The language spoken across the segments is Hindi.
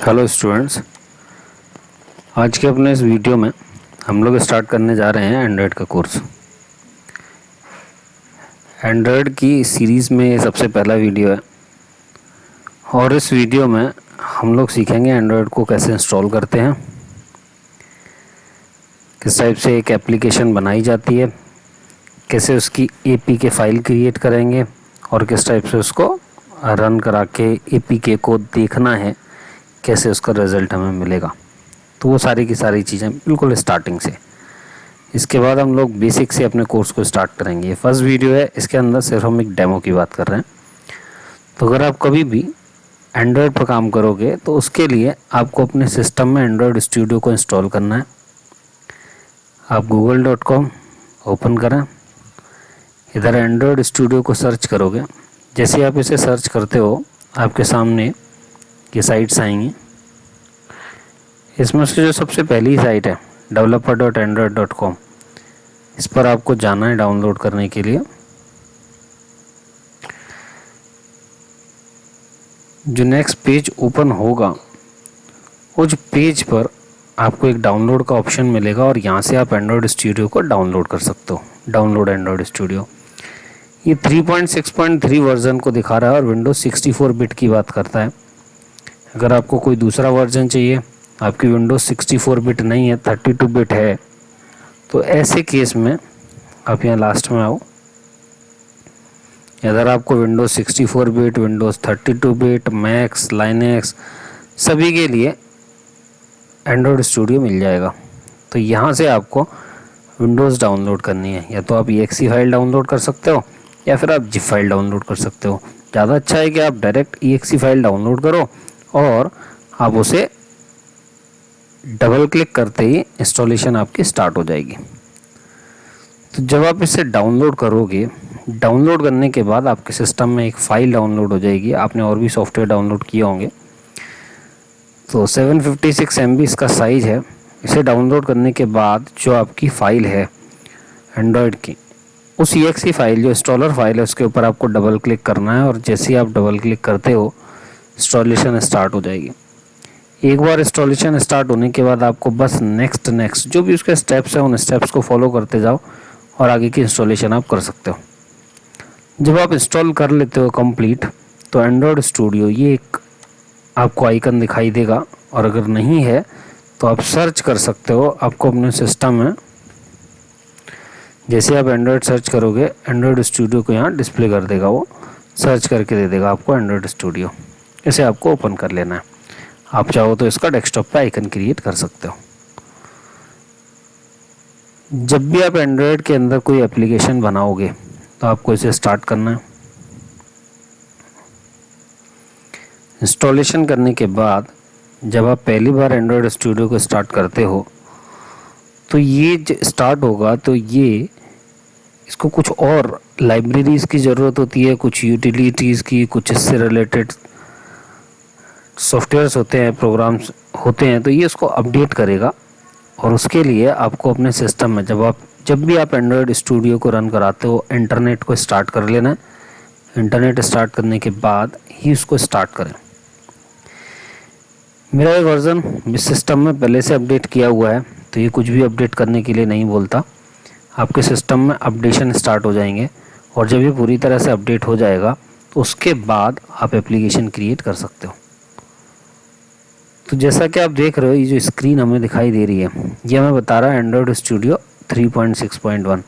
हेलो स्टूडेंट्स, आज के अपने इस वीडियो में हम लोग स्टार्ट करने जा रहे हैं एंड्रॉयड का कोर्स। एंड्रॉयड की सीरीज़ में ये सबसे पहला वीडियो है और इस वीडियो में हम लोग सीखेंगे एंड्रॉयड को कैसे इंस्टॉल करते हैं, किस टाइप से एक एप्लीकेशन बनाई जाती है, कैसे उसकी APK फाइल क्रिएट करेंगे और किस टाइप से उसको रन करा के APK को देखना है, कैसे उसका रिज़ल्ट हमें मिलेगा। तो वो सारी की सारी चीज़ें बिल्कुल स्टार्टिंग से। इसके बाद हम लोग बेसिक से अपने कोर्स को स्टार्ट करेंगे। ये फर्स्ट वीडियो है, इसके अंदर सिर्फ हम एक डेमो की बात कर रहे हैं। तो अगर आप कभी भी एंड्रॉयड पर काम करोगे तो उसके लिए आपको अपने सिस्टम में एंड्रॉयड स्टूडियो को इंस्टॉल करना है। आप google.com ओपन करें, इधर एंड्रॉयड स्टूडियो को सर्च करोगे। जैसे आप इसे सर्च करते हो आपके सामने ये साइट्स आएंगी। इसमें से जो सबसे पहली साइट है developer.android.com, इस पर आपको जाना है डाउनलोड करने के लिए। जो नेक्स्ट पेज ओपन होगा उस पेज पर आपको एक डाउनलोड का ऑप्शन मिलेगा और यहाँ से आप एंड्रॉयड स्टूडियो को डाउनलोड कर सकते हो। डाउनलोड एंड्रॉयड स्टूडियो, ये 3.6.3 वर्जन को दिखा रहा है और विंडोज़ 64 बिट की बात करता है। अगर आपको कोई दूसरा वर्जन चाहिए, आपकी विंडोज़ 64 बिट नहीं है, 32 बिट है, तो ऐसे केस में आप यहाँ लास्ट में आओ। इधर आपको Windows 64 bit, Windows 32 bit, max, Linux सभी के लिए एंड्रॉयड स्टूडियो मिल जाएगा। तो यहाँ से आपको विंडोज़ डाउनलोड करनी है, या तो आप EXE फाइल डाउनलोड कर सकते हो या फिर आप जिप फाइल डाउनलोड कर सकते हो। ज़्यादा अच्छा है कि आप डायरेक्ट EXE फाइल डाउनलोड करो और आप उसे डबल क्लिक करते ही इंस्टॉलेशन आपकी स्टार्ट हो जाएगी। तो जब आप इसे डाउनलोड करोगे, डाउनलोड करने के बाद आपके सिस्टम में एक फ़ाइल डाउनलोड हो जाएगी। आपने और भी सॉफ्टवेयर डाउनलोड किए होंगे। तो 756 MB इसका साइज़ है। इसे डाउनलोड करने के बाद जो आपकी फ़ाइल है एंड्रॉयड की, उस EXE फाइल जो इंस्टॉलर फाइल है उसके ऊपर आपको डबल क्लिक करना है और जैसे ही आप डबल क्लिक करते हो इंस्टॉलेशन स्टार्ट हो जाएगी। एक बार इंस्टॉलेशन स्टार्ट होने के बाद आपको बस नेक्स्ट जो भी उसके स्टेप्स हैं उन स्टेप्स को फॉलो करते जाओ और आगे की इंस्टॉलेशन आप कर सकते हो। जब आप इंस्टॉल कर लेते हो कंप्लीट, तो एंड्रॉयड स्टूडियो ये एक आपको आइकन दिखाई देगा और अगर नहीं है तो आप सर्च कर सकते हो। आपको अपने सिस्टम में जैसे आप एंड्रॉयड सर्च करोगे, एंड्रॉयड स्टूडियो को यहाँ डिस्प्ले कर देगा, वो सर्च करके दे देगा आपको एंड्रॉयड स्टूडियो। इसे आपको ओपन कर लेना है। आप चाहो तो इसका डेस्कटॉप पे आइकन क्रिएट कर सकते हो। जब भी आप एंड्रॉयड के अंदर कोई एप्लीकेशन बनाओगे तो आपको इसे स्टार्ट करना है। इंस्टॉलेशन करने के बाद जब आप पहली बार एंड्रॉयड स्टूडियो को स्टार्ट करते हो तो ये स्टार्ट होगा तो ये इसको कुछ और लाइब्रेरीज़ की ज़रूरत होती है, कुछ यूटिलिटीज़ की, कुछ इससे रिलेटेड सॉफ्टवेयर्स होते हैं, प्रोग्राम्स होते हैं, तो ये इसको अपडेट करेगा। और उसके लिए आपको अपने सिस्टम में जब भी आप एंड्रॉयड स्टूडियो को रन कराते हो, इंटरनेट को स्टार्ट कर लेना है। इंटरनेट स्टार्ट करने के बाद ही उसको स्टार्ट करें। मेरा ये वर्ज़न इस सिस्टम में पहले से अपडेट किया हुआ है, तो ये कुछ भी अपडेट करने के लिए नहीं बोलता। आपके सिस्टम में अपडेशन स्टार्ट हो जाएंगे और जब ये पूरी तरह से अपडेट हो जाएगा तो उसके बाद आप एप्लीकेशन क्रिएट कर सकते हो। तो जैसा कि आप देख रहे हो, ये जो स्क्रीन हमें दिखाई दे रही है ये हमें बता रहा है एंड्रॉयड स्टूडियो 3.6.1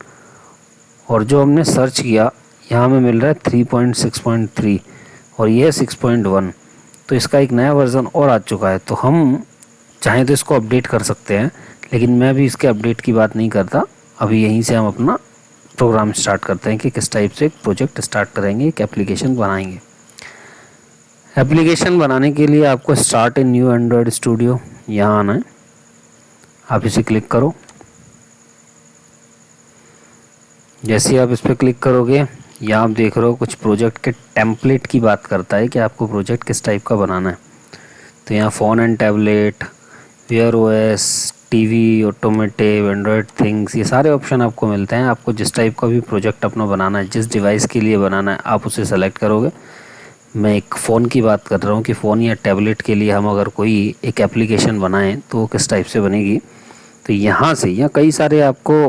और जो हमने सर्च किया यहाँ हमें मिल रहा है 3.6.3 और ये है 6.1। तो इसका एक नया वर्ज़न और आ चुका है। तो हम चाहें तो इसको अपडेट कर सकते हैं, लेकिन मैं भी इसके अपडेट की बात नहीं करता। अभी यहीं से हम अपना प्रोग्राम स्टार्ट करते हैं कि किस टाइप से एक प्रोजेक्ट स्टार्ट करेंगे, एक एप्लीकेशन बनाएंगे। एप्लीकेशन बनाने के लिए आपको start in new Android studio यहाँ आना है। आप इसे क्लिक करो। जैसे ही आप इस पर क्लिक करोगे, यहाँ आप देख रहे हो कुछ प्रोजेक्ट के टेम्पलेट की बात करता है कि आपको प्रोजेक्ट किस टाइप का बनाना है। तो यहाँ phone and tablet, wear OS, TV, automotive, android things, ये सारे ऑप्शन आपको मिलते हैं। आपको जिस टाइप का भी प्रोजेक्ट अपना बनाना है, जिस डिवाइस के लिए बनाना है, आप उसे सेलेक्ट करोगे। मैं एक फ़ोन की बात कर रहा हूँ कि फ़ोन या टैबलेट के लिए हम अगर कोई एक एप्लीकेशन बनाएं तो वो किस टाइप से बनेगी। तो यहाँ से या कई सारे आपको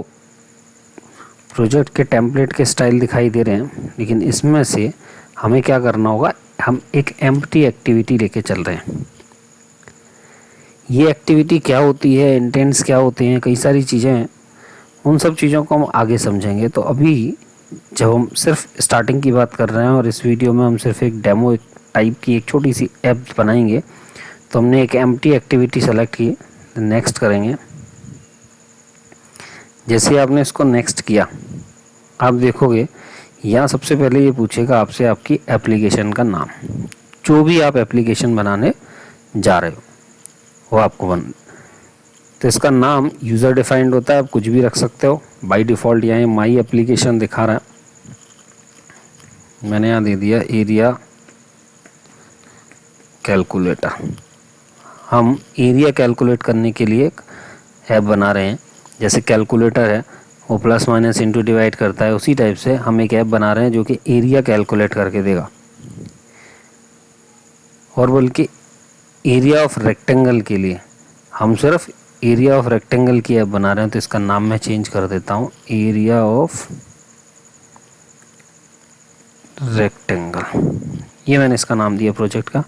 प्रोजेक्ट के टेम्पलेट के स्टाइल दिखाई दे रहे हैं, लेकिन इसमें से हमें क्या करना होगा, हम एक एम्प्टी एक्टिविटी लेके चल रहे हैं। ये एक्टिविटी क्या होती है, इंटेंट्स क्या होते हैं, कई सारी चीज़ें हैं, उन सब चीज़ों को हम आगे समझेंगे। तो अभी जब हम सिर्फ स्टार्टिंग की बात कर रहे हैं और इस वीडियो में हम सिर्फ एक डेमो टाइप की एक छोटी सी ऐप बनाएंगे, तो हमने एक एम्प्टी एक्टिविटी सेलेक्ट की, नेक्स्ट करेंगे। जैसे आपने इसको नेक्स्ट किया, आप देखोगे यहाँ सबसे पहले ये पूछेगा आपसे आपकी एप्लीकेशन का नाम, जो भी आप एप्लीकेशन बनाने जा रहे हो वो आपको तो इसका नाम यूज़र डिफाइंड होता है, आप कुछ भी रख सकते हो। बाय डिफ़ॉल्ट यहाँ माई एप्लीकेशन दिखा रहा है, मैंने यहाँ दे दिया एरिया कैलकुलेटर। हम एरिया कैलकुलेट करने के लिए एक ऐप बना रहे हैं। जैसे कैलकुलेटर है वो प्लस माइनस इंटू डिवाइड करता है, उसी टाइप से हम एक ऐप बना रहे हैं जो कि एरिया कैलकुलेट करके देगा। और बल्कि एरिया ऑफ रेक्टेंगल के लिए हम सिर्फ एरिया ऑफ रेक्टेंगल की ऐप बना रहे हैं, तो इसका नाम मैं चेंज कर देता हूँ, एरिया ऑफ रेक्टेंगल। ये मैंने इसका नाम दिया प्रोजेक्ट का।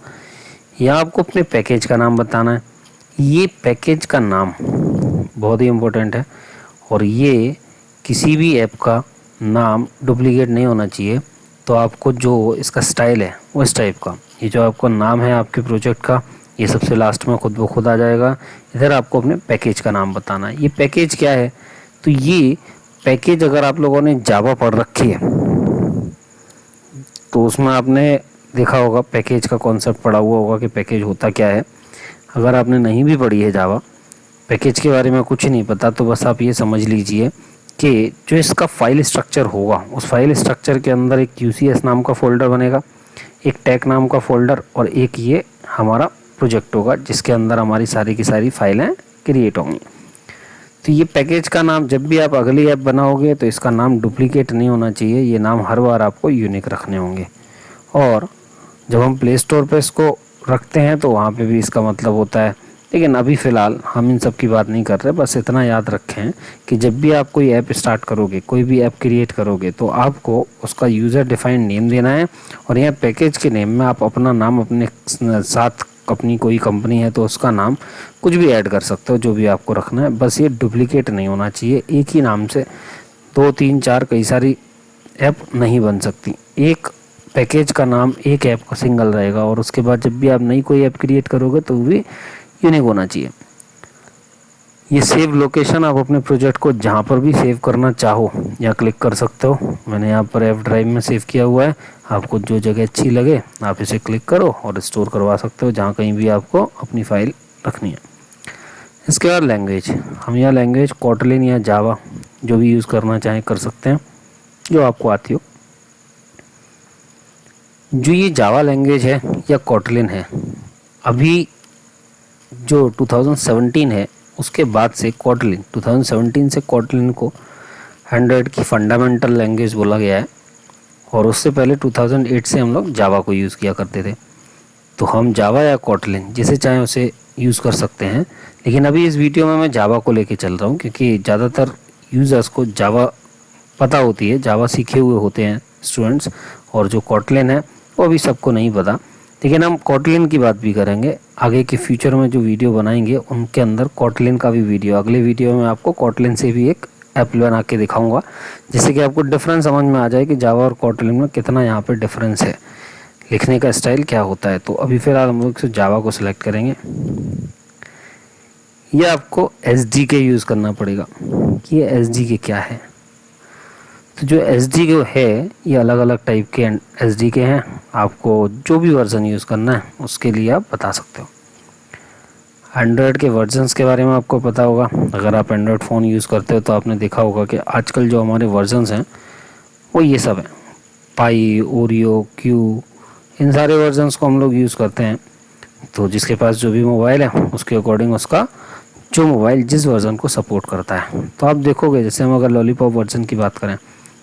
यहाँ आपको अपने पैकेज का नाम बताना है। ये पैकेज का नाम बहुत ही इम्पोर्टेंट है और ये किसी भी ऐप का नाम डुप्लीकेट नहीं होना चाहिए। तो आपको जो इसका स्टाइल है वो इस टाइप का, ये जो आपको नाम है आपके प्रोजेक्ट का, ये सबसे लास्ट में खुद ब खुद आ जाएगा। इधर आपको अपने पैकेज का नाम बताना है। ये पैकेज क्या है, तो ये पैकेज अगर आप लोगों ने जावा पढ़ रखी है तो उसमें आपने देखा होगा, पैकेज का कॉन्सेप्ट पढ़ा हुआ होगा कि पैकेज होता क्या है। अगर आपने नहीं भी पढ़ी है जावा, पैकेज के बारे में कुछ नहीं पता, तो बस आप ये समझ लीजिए कि जो इसका फाइल स्ट्रक्चर होगा, उस फाइल स्ट्रक्चर के अंदर एक UCS नाम का फ़ोल्डर बनेगा, एक टैग नाम का फ़ोल्डर और एक ये हमारा प्रोजेक्ट होगा जिसके अंदर हमारी सारी की सारी फाइलें क्रिएट होंगी। तो ये पैकेज का नाम जब भी आप अगली ऐप बनाओगे तो इसका नाम डुप्लीकेट नहीं होना चाहिए, ये नाम हर बार आपको यूनिक रखने होंगे। और जब हम प्ले स्टोर पर इसको रखते हैं तो वहाँ पे भी इसका मतलब होता है, लेकिन अभी फ़िलहाल हम इन सब की बात नहीं कर रहे। बस इतना याद रखें कि जब भी आप कोई ऐप स्टार्ट करोगे, कोई भी ऐप क्रिएट करोगे, तो आपको उसका यूज़र डिफाइंड नेम देना है। और यहाँ पैकेज के नेम में आप अपना नाम, अपने साथ अपनी कोई कंपनी है तो उसका नाम कुछ भी ऐड कर सकते हो, जो भी आपको रखना है। बस ये डुप्लीकेट नहीं होना चाहिए। एक ही नाम से 2 3 4 कई सारी ऐप नहीं बन सकती। एक पैकेज का नाम एक ऐप का सिंगल रहेगा और उसके बाद जब भी आप नई कोई ऐप क्रिएट करोगे तो भी यूनिक होना चाहिए। ये सेव लोकेशन आप अपने प्रोजेक्ट को जहाँ पर भी सेव करना चाहो यहाँ क्लिक कर सकते हो। मैंने यहाँ पर F ड्राइव में सेव किया हुआ है, आपको जो जगह अच्छी लगे आप इसे क्लिक करो और स्टोर करवा सकते हो जहाँ कहीं भी आपको अपनी फ़ाइल रखनी है। इसके बाद लैंग्वेज, हम यहाँ लैंग्वेज कोटलिन या जावा जो भी यूज़ करना चाहें कर सकते हैं, जो आपको आती हो। जो ये जावा लैंग्वेज है या कोटलिन है, अभी जो 2017 है उसके बाद से कोटलिन, 2017 से कोटलिन को एंड्रॉयड की फंडामेंटल लैंग्वेज बोला गया है। और उससे पहले 2008 से हम लोग जावा को यूज़ किया करते थे। तो हम जावा या कोटलिन जिसे चाहें उसे यूज़ कर सकते हैं, लेकिन अभी इस वीडियो में मैं जावा को लेके चल रहा हूँ क्योंकि ज़्यादातर यूज़र्स को जावा पता होती है, जावा सीखे हुए होते हैं स्टूडेंट्स, और जो कोटलिन है वो अभी सबको नहीं पता। लेकिन हम कोटलिन की बात भी करेंगे आगे के फ्यूचर में, जो वीडियो बनाएंगे उनके अंदर कोटलिन का भी वीडियो, अगले वीडियो में आपको कोटलिन से भी एक ऐप बना के दिखाऊंगा, जिससे कि आपको डिफरेंस समझ में आ जाए कि जावा और कोटलिन में कितना यहाँ पे डिफरेंस है, लिखने का स्टाइल क्या होता है। तो अभी फिलहाल हम लोग जावा को सिलेक्ट करेंगे। ये आपको SDK यूज़ करना पड़ेगा। ये SDK क्या है, तो जो SDK है ये अलग अलग टाइप के SDK हैं। आपको जो भी वर्ज़न यूज़ करना है उसके लिए आप बता सकते हो। एंड्रॉयड के वर्जन्स के बारे में आपको पता होगा, अगर आप एंड्रॉयड फ़ोन यूज़ करते हो तो आपने देखा होगा कि आजकल जो हमारे वर्जन्स हैं वो ये सब हैं, पाई, ओरियो, क्यू, इन सारे वर्जन्स को हम लोग यूज़ करते हैं। तो जिसके पास जो भी मोबाइल है उसके अकॉर्डिंग उसका जो मोबाइल जिस वर्ज़न को सपोर्ट करता है। तो आप देखोगे जैसे हम अगर लॉलीपॉप वर्जन की बात करें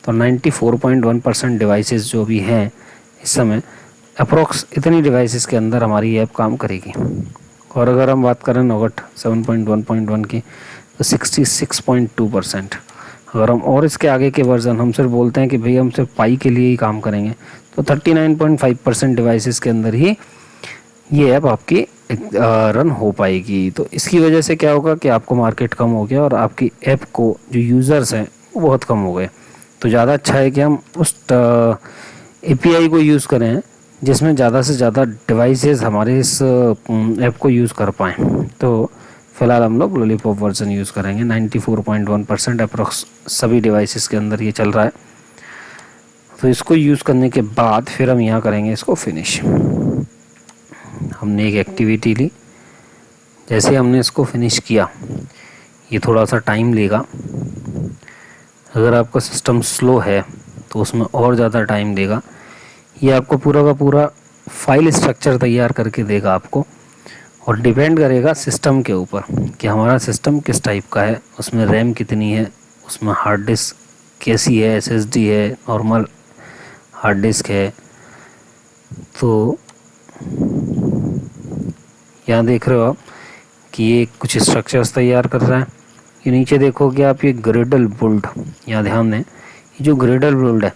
तो 94.1% डिवाइसेस जो भी हैं इस समय अप्रोक्स इतनी डिवाइसेस के अंदर हमारी ऐप काम करेगी। और अगर हम बात करें नोगट 7.1.1 की तो 66.2%। अगर हम और इसके आगे के वर्जन हम सिर्फ बोलते हैं कि भाई हम सिर्फ पाई के लिए ही काम करेंगे तो 39.5% डिवाइसेस के अंदर ही ये ऐप आपकी रन हो पाएगी। तो इसकी वजह से क्या होगा कि आपको मार्केट कम हो गया और आपकी ऐप को जो यूज़र्स हैं वो बहुत कम हो गए। तो ज़्यादा अच्छा है कि हम उस API को यूज़ करें जिसमें ज़्यादा से ज़्यादा डिवाइसेस हमारे इस ऐप को यूज़ कर पाएँ। तो फ़िलहाल हम लोग लॉलीपॉप वर्जन यूज़ करेंगे। 94.1% अप्रोक्स सभी डिवाइसेस के अंदर ये चल रहा है। तो इसको यूज़ करने के बाद फिर हम यहाँ करेंगे इसको फिनिश। हमने एक एक्टिविटी ली, जैसे हमने इसको फिनिश किया ये थोड़ा सा टाइम लेगा। अगर आपका सिस्टम स्लो है तो उसमें और ज़्यादा टाइम देगा। ये आपको पूरा का पूरा फाइल स्ट्रक्चर तैयार करके देगा आपको, और डिपेंड करेगा सिस्टम के ऊपर कि हमारा सिस्टम किस टाइप का है, उसमें रैम कितनी है, उसमें हार्ड डिस्क कैसी है, SSD है, नॉर्मल हार्ड डिस्क है। तो यहाँ देख रहे हो आप कि ये कुछ स्ट्रक्चर्स तैयार कर रहा है। ये नीचे देखोगे आप ये ग्रेडल बिल्ड, यहाँ ध्यान दें, ये जो ग्रेडल बिल्ड है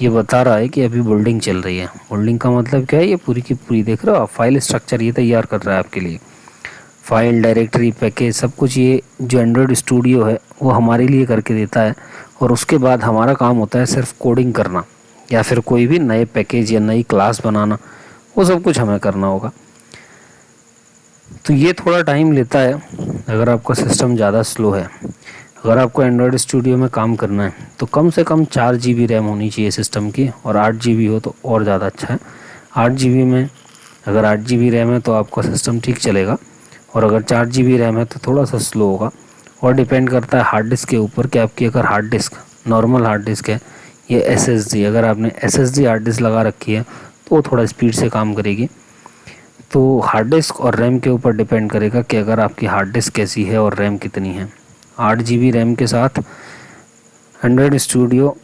ये बता रहा है कि अभी बिल्डिंग चल रही है। बिल्डिंग का मतलब क्या है, ये पूरी की पूरी देख रहे हो आप फाइल स्ट्रक्चर ये तैयार कर रहा है आपके लिए। फाइल, डायरेक्टरी, पैकेज सब कुछ ये जो एंड्रॉयड स्टूडियो है वो हमारे लिए करके देता है। और उसके बाद हमारा काम होता है सिर्फ कोडिंग करना या फिर कोई भी नए पैकेज या नई क्लास बनाना, वो सब कुछ हमें करना होगा। तो ये थोड़ा टाइम लेता है अगर आपका सिस्टम ज़्यादा स्लो है। अगर आपको एंड्रॉयड स्टूडियो में काम करना है तो कम से कम 4 GB रैम होनी चाहिए सिस्टम की, और 8 GB हो तो और ज़्यादा अच्छा है। 8 GB में अगर 8 GB रैम है तो आपका सिस्टम ठीक चलेगा, और अगर 4 GB रैम है तो थोड़ा सा स्लो होगा। और डिपेंड करता है हार्ड डिस्क के ऊपर कि आपकी अगर hard disk normal hard disk है, ये SSD, अगर आपने SSD हार्ड डिस्क लगा रखी है तो वो थोड़ा स्पीड से काम करेगी। तो हार्ड डिस्क और रैम के ऊपर डिपेंड करेगा कि अगर आपकी हार्ड डिस्क कैसी है और रैम कितनी है। 8 GB रैम के साथ एंड्रॉयड स्टूडियो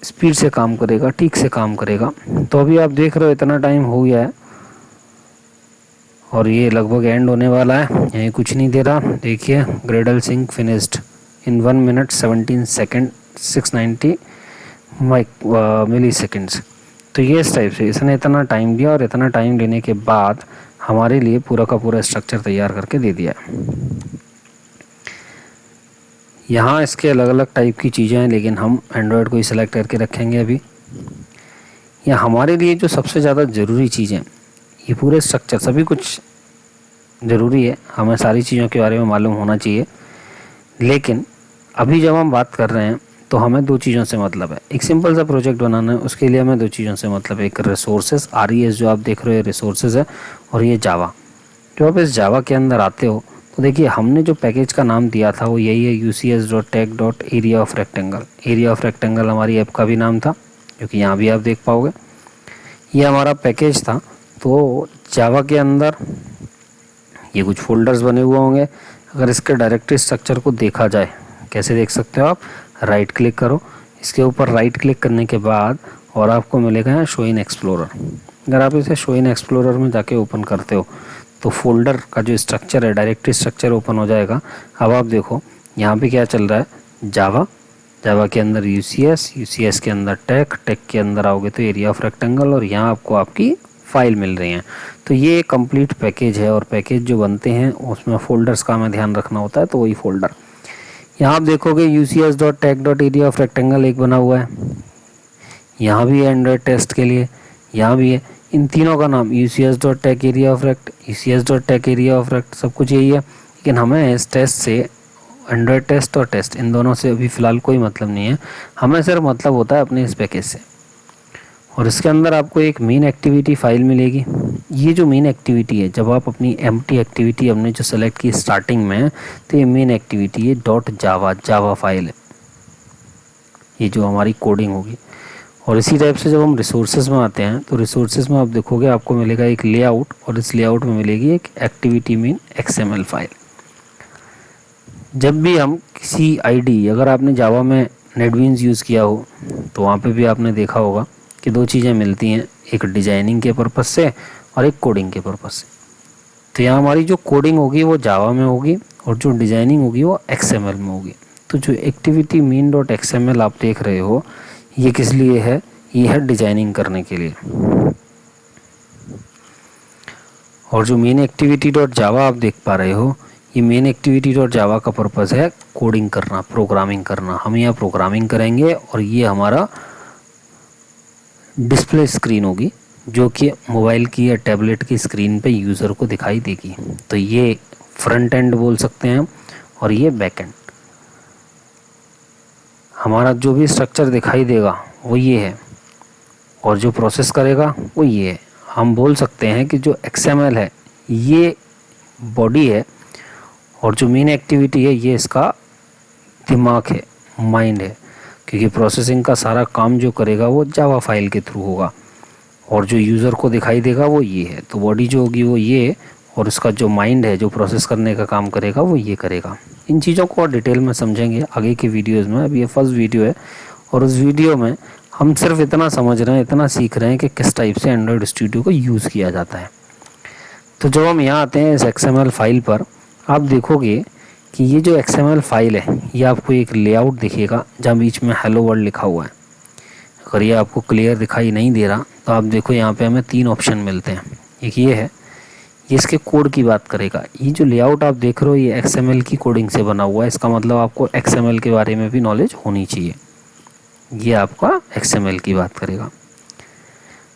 स्पीड से काम करेगा, ठीक से काम करेगा। तो अभी आप देख रहे हो इतना टाइम हो गया है और ये लगभग एंड होने वाला है। यहीं कुछ नहीं दे रहा, देखिए Gradle sync finished in 1 minute 17 second 690 milliseconds. तो ये इस टाइप से इसने इतना टाइम दिया, और इतना टाइम लेने के बाद हमारे लिए पूरा का पूरा स्ट्रक्चर तैयार करके दे दिया। यहाँ इसके अलग अलग टाइप की चीज़ें हैं, लेकिन हम एंड्रॉयड को ही सिलेक्ट करके रखेंगे अभी। या हमारे लिए जो सबसे ज़्यादा ज़रूरी चीज़ें, ये पूरे स्ट्रक्चर सभी कुछ ज़रूरी है, हमें सारी चीज़ों के बारे में मालूम होना चाहिए। लेकिन अभी जब हम बात कर रहे हैं तो हमें 2 चीज़ों से मतलब है। एक सिंपल सा प्रोजेक्ट बनाना है, उसके लिए हमें 2 चीज़ों से मतलब है। एक रिसोर्सेज RES जो आप देख रहे हो रिसोर्सेज है, और ये जावा। जो आप इस जावा के अंदर आते हो तो देखिए हमने जो पैकेज का नाम दिया था वो यही है, ucs.tech.area of rectangle। Area of rectangle हमारी ऐप का भी नाम था, क्योंकि यहाँ भी आप देख पाओगे ये हमारा पैकेज था। तो जावा के अंदर ये कुछ फोल्डर्स बने हुए होंगे। अगर इसके डायरेक्टरी स्ट्रक्चर को देखा जाए, कैसे देख सकते हो आप, राइट क्लिक करो, इसके ऊपर राइट क्लिक करने के बाद और आपको मिलेगा यहाँ शो इन एक्सप्लोरर। अगर आप इसे शो इन एक्सप्लोरर में जाके ओपन करते हो तो फोल्डर का जो स्ट्रक्चर है, डायरेक्टरी स्ट्रक्चर ओपन हो जाएगा। अब आप देखो यहाँ पे क्या चल रहा है, जावा, जावा के अंदर UCS के अंदर टेक के अंदर आओगे तो एरिया ऑफ रेक्टेंगल, और यहाँ आपको आपकी फाइल मिल रही हैं। तो ये कंप्लीट पैकेज है, और पैकेज जो बनते हैं उसमें फोल्डर्स का हमें ध्यान रखना होता है। तो वही फोल्डर यहाँ आप देखोगे ucs.tech.area of rectangle एक बना हुआ है, यहाँ भी है एंड्रॉयड टेस्ट के लिए, यहाँ भी है। इन तीनों का नाम ucs.tech area of rect, ucs.tech area of rect सब कुछ यही है। लेकिन हमें इस टेस्ट से एंड्रॉयड टेस्ट और टेस्ट इन दोनों से अभी फ़िलहाल कोई मतलब नहीं है, हमें सिर्फ मतलब होता है अपने इस पैकेज से। और इसके अंदर आपको एक मेन एक्टिविटी फ़ाइल मिलेगी। ये जो मेन एक्टिविटी है, जब आप अपनी एम्प्टी एक्टिविटी हमने जो सेलेक्ट की स्टार्टिंग में, तो ये मेन एक्टिविटी है .java फाइल है, ये जो हमारी कोडिंग होगी। और इसी टाइप से जब हम रिसोर्सेज में आते हैं तो रिसोर्सेज में आप देखोगे आपको मिलेगा एक लेआउट, और इस लेआउट में मिलेगी एक एक्टिविटी मेन XML फाइल। जब भी हम किसी ID, अगर आपने जावा में नेटबीन्स यूज़ किया हो तो वहाँ पे भी आपने देखा होगा कि 2 चीज़ें मिलती हैं, एक डिजाइनिंग के पर्पज़ से और एक कोडिंग के पर्पज़ से। तो यहाँ हमारी जो कोडिंग होगी वो जावा में होगी और जो डिजाइनिंग होगी वो XML में होगी। तो जो एक्टिविटी मेन डॉट XML आप देख रहे हो ये किस लिए है, ये है डिजाइनिंग करने के लिए। और जो मेन एक्टिविटी डॉट जावा आप देख पा रहे हो, ये मेन एक्टिविटी डॉट जावा का पर्पज़ है कोडिंग करना, प्रोग्रामिंग करना। हम यहाँ प्रोग्रामिंग करेंगे और ये हमारा डिस्प्ले स्क्रीन होगी जो कि मोबाइल की या टैबलेट की स्क्रीन पे यूज़र को दिखाई देगी। तो ये फ्रंट एंड बोल सकते हैं हम और ये बैक एंड। हमारा जो भी स्ट्रक्चर दिखाई देगा वो ये है और जो प्रोसेस करेगा वो ये है। हम बोल सकते हैं कि जो XML है ये बॉडी है और जो मेन एक्टिविटी है ये इसका दिमाग है, माइंड है, क्योंकि प्रोसेसिंग का सारा काम जो करेगा वो जावा फाइल के थ्रू होगा और जो यूज़र को दिखाई देगा वो ये है। तो बॉडी जो होगी वो ये है और इसका जो माइंड है जो प्रोसेस करने का काम करेगा वो ये करेगा। इन चीज़ों को और डिटेल में समझेंगे आगे के वीडियोज़ में। अब ये फर्स्ट वीडियो है और उस वीडियो में हम सिर्फ इतना समझ रहे हैं, इतना सीख रहे हैं कि किस टाइप से एंड्रॉयड स्टूडियो को यूज़ किया जाता है। तो जब हम यहाँ आते हैं इस XML फाइल पर, आप देखोगे कि ये जो XML फाइल है ये आपको एक लेआउट दिखेगा जहाँ बीच में हेलो वर्ल्ड लिखा हुआ है। अगर ये आपको क्लियर दिखाई नहीं दे रहा तो आप देखो यहाँ पे हमें 3 ऑप्शन मिलते हैं। एक ये है, ये इसके कोड की बात करेगा। ये जो लेआउट आप देख रहे हो ये XML की कोडिंग से बना हुआ है, इसका मतलब आपको XML के बारे में भी नॉलेज होनी चाहिए। ये आपका XML की बात करेगा।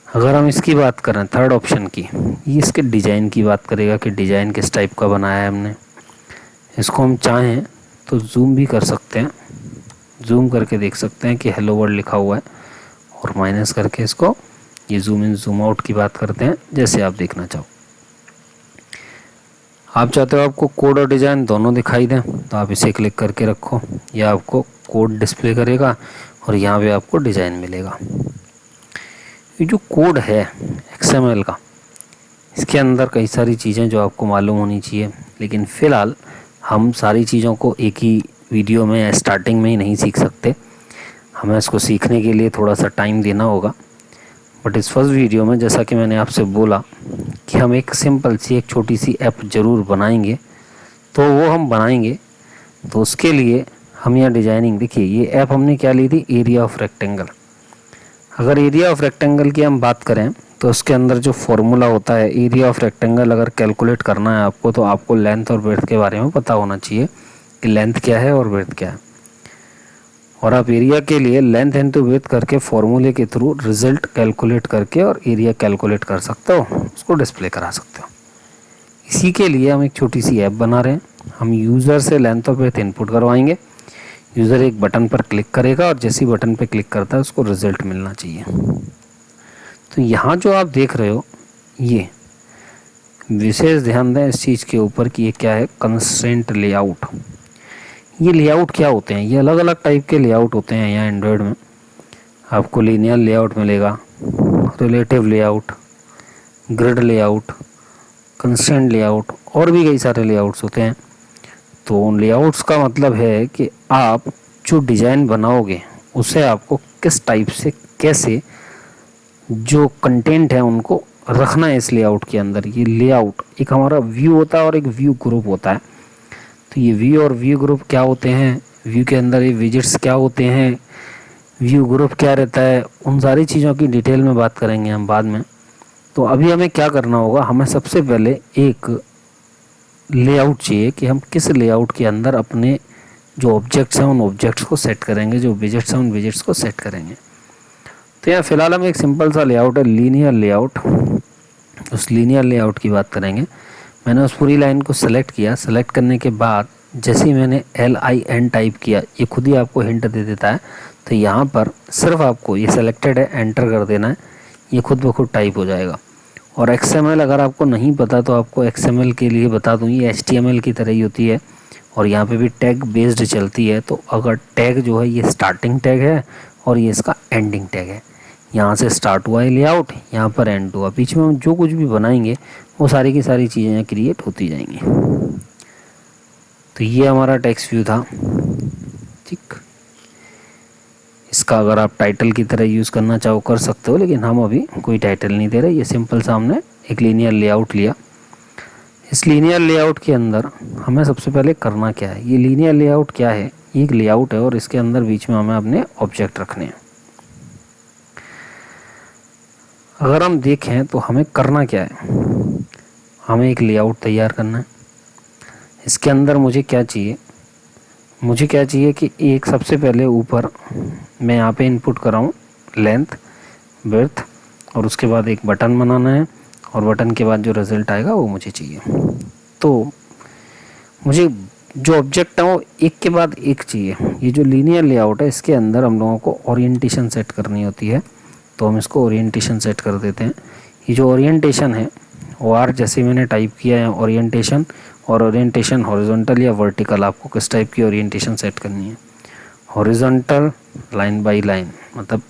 अगर हम इसकी बात करें थर्ड ऑप्शन की, ये इसके डिज़ाइन की बात करेगा कि डिज़ाइन किस टाइप का बनाया है हमने। इसको हम चाहें तो जूम भी कर सकते हैं, जूम करके देख सकते हैं कि हेलो वर्ल्ड लिखा हुआ है और माइनस करके इसको ये जूम इन जूम आउट की बात करते हैं, जैसे आप देखना चाहो। आप चाहते हो आपको कोड और डिज़ाइन दोनों दिखाई दें तो आप इसे क्लिक करके रखो, यह आपको कोड डिस्प्ले करेगा और यहाँ पे आपको डिज़ाइन मिलेगा। ये जो कोड है XML का, इसके अंदर कई सारी चीज़ें जो आपको मालूम होनी चाहिए, लेकिन फ़िलहाल हम सारी चीज़ों को एक ही वीडियो में स्टार्टिंग में ही नहीं सीख सकते। हमें इसको सीखने के लिए थोड़ा सा टाइम देना होगा। बट इस फर्स्ट वीडियो में जैसा कि मैंने आपसे बोला कि हम एक सिंपल सी एक छोटी सी ऐप ज़रूर बनाएंगे, तो वो हम बनाएंगे तो उसके लिए हम यहाँ डिज़ाइनिंग, देखिए ये ऐप हमने क्या ली थी, एरिया ऑफ रेक्टेंगल। अगर एरिया ऑफ रेक्टेंगल की हम बात करें तो उसके अंदर जो फॉर्मूला होता है, एरिया ऑफ रेक्टेंगल अगर कैलकुलेट करना है आपको तो आपको लेंथ और ब्रेड्थ के बारे में पता होना चाहिए कि लेंथ क्या है और ब्रेड्थ क्या है। और आप एरिया के लिए लेंथ इनटू ब्रेड्थ करके फॉर्मूले के थ्रू रिजल्ट कैलकुलेट करके और एरिया कैलकुलेट कर सकते हो, उसको डिस्प्ले करा सकते हो। इसी के लिए हम एक छोटी सी ऐप बना रहे हैं। हम यूज़र से लेंथ और ब्रेड्थ इनपुट करवाएंगे, यूज़र एक बटन पर क्लिक करेगा और जैसे ही बटन पर क्लिक करता है उसको रिजल्ट मिलना चाहिए। तो यहाँ जो आप देख रहे हो ये विशेष ध्यान दें इस चीज़ के ऊपर कि ये क्या है, कंस्ट्रेंट लेआउट। ये लेआउट क्या होते हैं, ये अलग अलग टाइप के लेआउट होते हैं। यहाँ एंड्रॉयड में आपको लीनियर लेआउट मिलेगा, relative layout, grid layout, constraint layout और भी कई सारे लेआउट्स होते हैं। तो उन लेआउट्स का मतलब है कि आप जो डिज़ाइन बनाओगे उसे आपको किस टाइप से कैसे जो कंटेंट है उनको रखना है इस लेआउट के अंदर। ये लेआउट एक हमारा व्यू होता है और एक व्यू ग्रुप होता है। तो ये व्यू और व्यू ग्रुप क्या होते हैं, व्यू के अंदर ये विजिट्स क्या होते हैं, व्यू ग्रुप क्या रहता है, उन सारी चीज़ों की डिटेल में बात करेंगे हम बाद में। तो अभी हमें क्या करना होगा, हमें सबसे पहले एक लेआउट चाहिए कि हम किस लेआउट के अंदर अपने जो ऑब्जेक्ट्स हैं उन ऑब्जेक्ट्स को सेट करेंगे, जो विजिट्स हैं उन विजिट्स को सेट करेंगे। तो यहाँ फ़िलहाल हम एक सिंपल सा लेआउट है लीनियर लेआउट, उस लीनियर लेआउट की बात करेंगे। मैंने उस पूरी लाइन को सेलेक्ट किया, सेलेक्ट करने के बाद जैसे ही मैंने LIN टाइप किया ये खुद ही आपको हिंट दे देता है। तो यहाँ पर सिर्फ आपको ये सेलेक्टेड है एंटर कर देना है, ये खुद ब खुद टाइप हो जाएगा। और XML अगर आपको नहीं पता तो आपको XML के लिए बता दूँ, ये HTML की तरह ही होती है और यहाँ पे भी टैग बेस्ड चलती है। तो अगर टैग जो है ये स्टार्टिंग टैग है और ये इसका एंडिंग टैग है। यहाँ से स्टार्ट हुआ है लेआउट, यहाँ पर एंड हुआ, बीच में हम जो कुछ भी बनाएंगे वो सारी की सारी चीज़ें क्रिएट होती जाएंगी। तो ये हमारा टेक्स्ट व्यू था, ठीक। इसका अगर आप टाइटल की तरह यूज़ करना चाहो कर सकते हो, लेकिन हम अभी कोई टाइटल नहीं दे रहे। ये सिंपल सा हमने एक लीनियर लेआउट लिया। इस लीनियर लेआउट के अंदर हमें सबसे पहले करना क्या है, ये लीनियर लेआउट क्या है, ये एक लेआउट है और इसके अंदर बीच में हमें अपने ऑब्जेक्ट रखने हैं। अगर हम देखें तो हमें करना क्या है, हमें एक लेआउट तैयार करना है। इसके अंदर मुझे क्या चाहिए, मुझे क्या चाहिए कि एक सबसे पहले ऊपर मैं यहाँ पे इनपुट कर रहा हूँ लेंथ, विड्थ, और उसके बाद एक बटन बनाना है और बटन के बाद जो रिज़ल्ट आएगा वो मुझे चाहिए। तो मुझे जो ऑब्जेक्ट है वो एक के बाद एक चाहिए। ये जो लीनियर लेआउट है इसके अंदर हम लोगों को ओरिएंटेशन सेट करनी होती है, तो हम इसको ओरिएंटेशन सेट कर देते हैं। ये जो ओरिएंटेशन है वो आर जैसे मैंने टाइप किया है ओरिएंटेशन, और ओरिएंटेशन हॉरिजॉन्टल या वर्टिकल, आपको किस टाइप की ओरिएंटेशन सेट करनी है। हॉरिजॉन्टल लाइन बाय लाइन, मतलब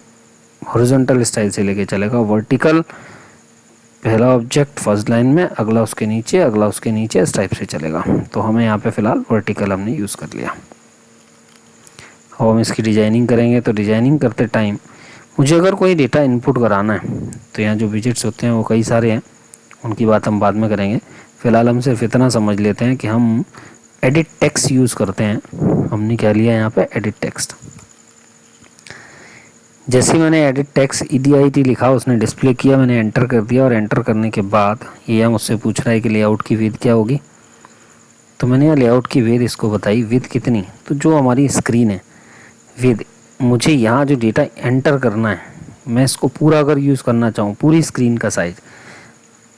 हॉरिजॉन्टल स्टाइल से लेके चलेगा। वर्टिकल पहला ऑब्जेक्ट फर्स्ट लाइन में, अगला उसके नीचे, अगला उसके नीचे, इस टाइप से चलेगा। तो हमें यहाँ पे फ़िलहाल वर्टिकल हमने यूज़ कर लिया। अब हम इसकी डिजाइनिंग करेंगे, तो डिजाइनिंग करते टाइम मुझे अगर कोई डेटा इनपुट कराना है तो यहाँ जो विजिट्स होते हैं वो कई सारे हैं, उनकी बात हम बाद में करेंगे। फ़िलहाल हम सिर्फ इतना समझ लेते हैं कि हम एडिट टेक्स्ट यूज़ करते हैं। हमने क्या लिया यहाँ पे, एडिट टेक्स्ट। जैसे ही मैंने एडिट टेक्स्ट EDIT लिखा, उसने डिस्प्ले किया, मैंने एंटर कर दिया, और एंटर करने के बाद ये मुझसे पूछ रहा है कि लेआउट की विड्थ क्या होगी। तो मैंने यहाँ लेआउट की विड्थ इसको बताई, विड्थ कितनी, तो जो हमारी स्क्रीन है विड्थ, मुझे यहाँ जो डेटा एंटर करना है, मैं इसको पूरा अगर यूज़ करना चाहूँ, पूरी स्क्रीन का साइज़,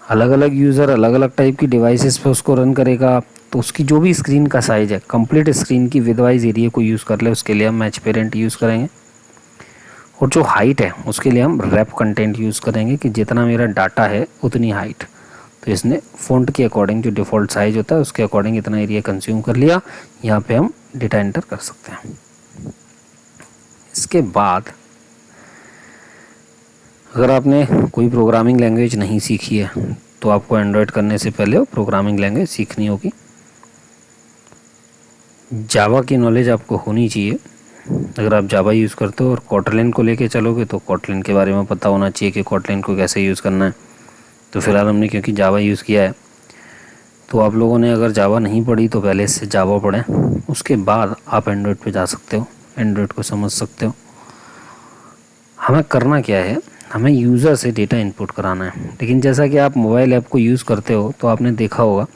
अलग अलग यूज़र अलग अलग टाइप की डिवाइसेस पे उसको रन करेगा, तो उसकी जो भी स्क्रीन का साइज़ है, कंप्लीट स्क्रीन की विद वाइज एरिया को यूज़ कर ले, उसके लिए हम मैच पेरेंट यूज़ करेंगे। और जो हाइट है उसके लिए हम रैप कंटेंट यूज़ करेंगे कि जितना मेरा डाटा है उतनी हाइट। तो इसने फ़ॉन्ट के अकॉर्डिंग जो डिफ़ॉल्ट साइज़ होता है उसके अकॉर्डिंग इतना एरिया कंज्यूम कर लिया। यहाँ पे हम डेटा एंटर कर सकते हैं। इसके बाद अगर आपने कोई प्रोग्रामिंग लैंग्वेज नहीं सीखी है तो आपको एंड्रॉयड करने से पहले वो प्रोग्रामिंग लैंग्वेज सीखनी होगी। जावा की नॉलेज आपको होनी चाहिए अगर आप जावा यूज़ करते हो, और कॉटलिन को लेके चलोगे तो कॉटलिन के बारे में पता होना चाहिए कि कॉटलिन को कैसे यूज़ करना है। तो फिलहाल हमने क्योंकि जावा यूज़ किया है, तो आप लोगों ने अगर जावा नहीं पढ़ी तो पहले से जावा पढ़ें, उसके बाद आप एंड्रॉयड पे जा सकते हो, एंड्रॉयड को समझ सकते हो। हमें करना क्या है, हमें यूज़र से डेटा इनपुट कराना है। लेकिन जैसा कि आप मोबाइल ऐप को यूज़ करते हो तो आपने देखा होगा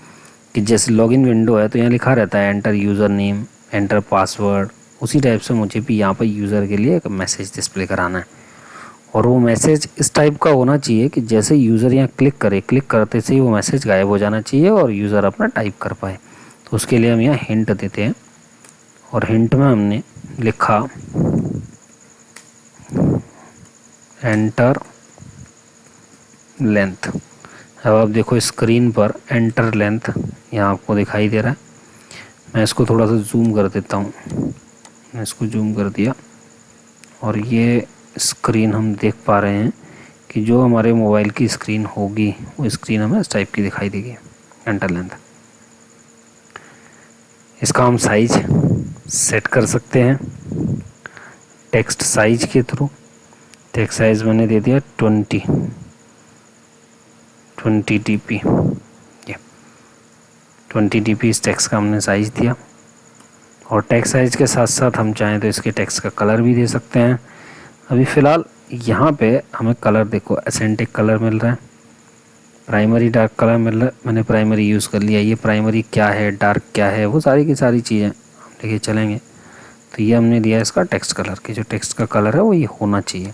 कि जैसे लॉगिन विंडो है तो यहाँ लिखा रहता है enter user name, enter password. उसी टाइप से मुझे भी यहाँ पर यूज़र के लिए एक मैसेज डिस्प्ले कराना है, और वो मैसेज इस टाइप का होना चाहिए कि जैसे यूज़र यहाँ क्लिक करे, क्लिक करते से ही वो मैसेज गायब हो जाना चाहिए और यूज़र अपना टाइप कर पाए। तो उसके लिए हम यहाँ हिंट देते हैं, और हिंट में हमने लिखा एंटर लेंथ। अब आप देखो स्क्रीन पर एंटर लेंथ यहाँ आपको दिखाई दे रहा है। मैं इसको थोड़ा सा जूम कर देता हूँ, मैं इसको जूम कर दिया, और ये स्क्रीन हम देख पा रहे हैं कि जो हमारे मोबाइल की स्क्रीन होगी वो स्क्रीन हमें इस टाइप की दिखाई देगी, एंटर लेंथ। इसका हम साइज सेट कर सकते हैं टेक्स्ट साइज के थ्रू। टेक्स्ट साइज मैंने दे दिया 20 dp, ये 20 dp इस टेक्स्ट का हमने साइज दिया। और टेक्स्ट साइज के साथ साथ हम चाहें तो इसके टेक्स्ट का कलर भी दे सकते हैं। अभी फ़िलहाल यहाँ पे हमें कलर देखो एसेंटिक कलर मिल रहा है, प्राइमरी डार्क कलर मिल रहा है, मैंने प्राइमरी यूज़ कर लिया। ये प्राइमरी क्या है, डार्क क्या है, वो सारी की सारी चीज़ें हम लेके चलेंगे। तो ये हमने दिया इसका टेक्स्ट कलर, कि जो टेक्स्ट का कलर है वो ये होना चाहिए।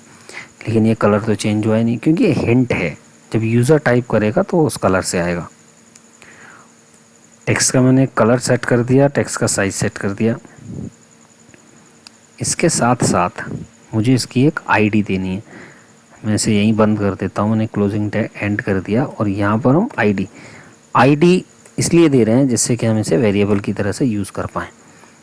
लेकिन ये कलर तो चेंज हुआ ही नहीं क्योंकि ये हिंट है, जब यूज़र टाइप करेगा तो उस कलर से आएगा। टेक्स्ट का मैंने कलर सेट कर दिया, टेक्स्ट का साइज सेट कर दिया। इसके साथ साथ मुझे इसकी एक आईडी देनी है। मैं इसे यहीं बंद कर देता हूँ, मैंने क्लोजिंग टैग एंड कर दिया, और यहाँ पर हम आईडी इसलिए दे रहे हैं जिससे कि हम इसे वेरिएबल की तरह से यूज़ कर पाएँ।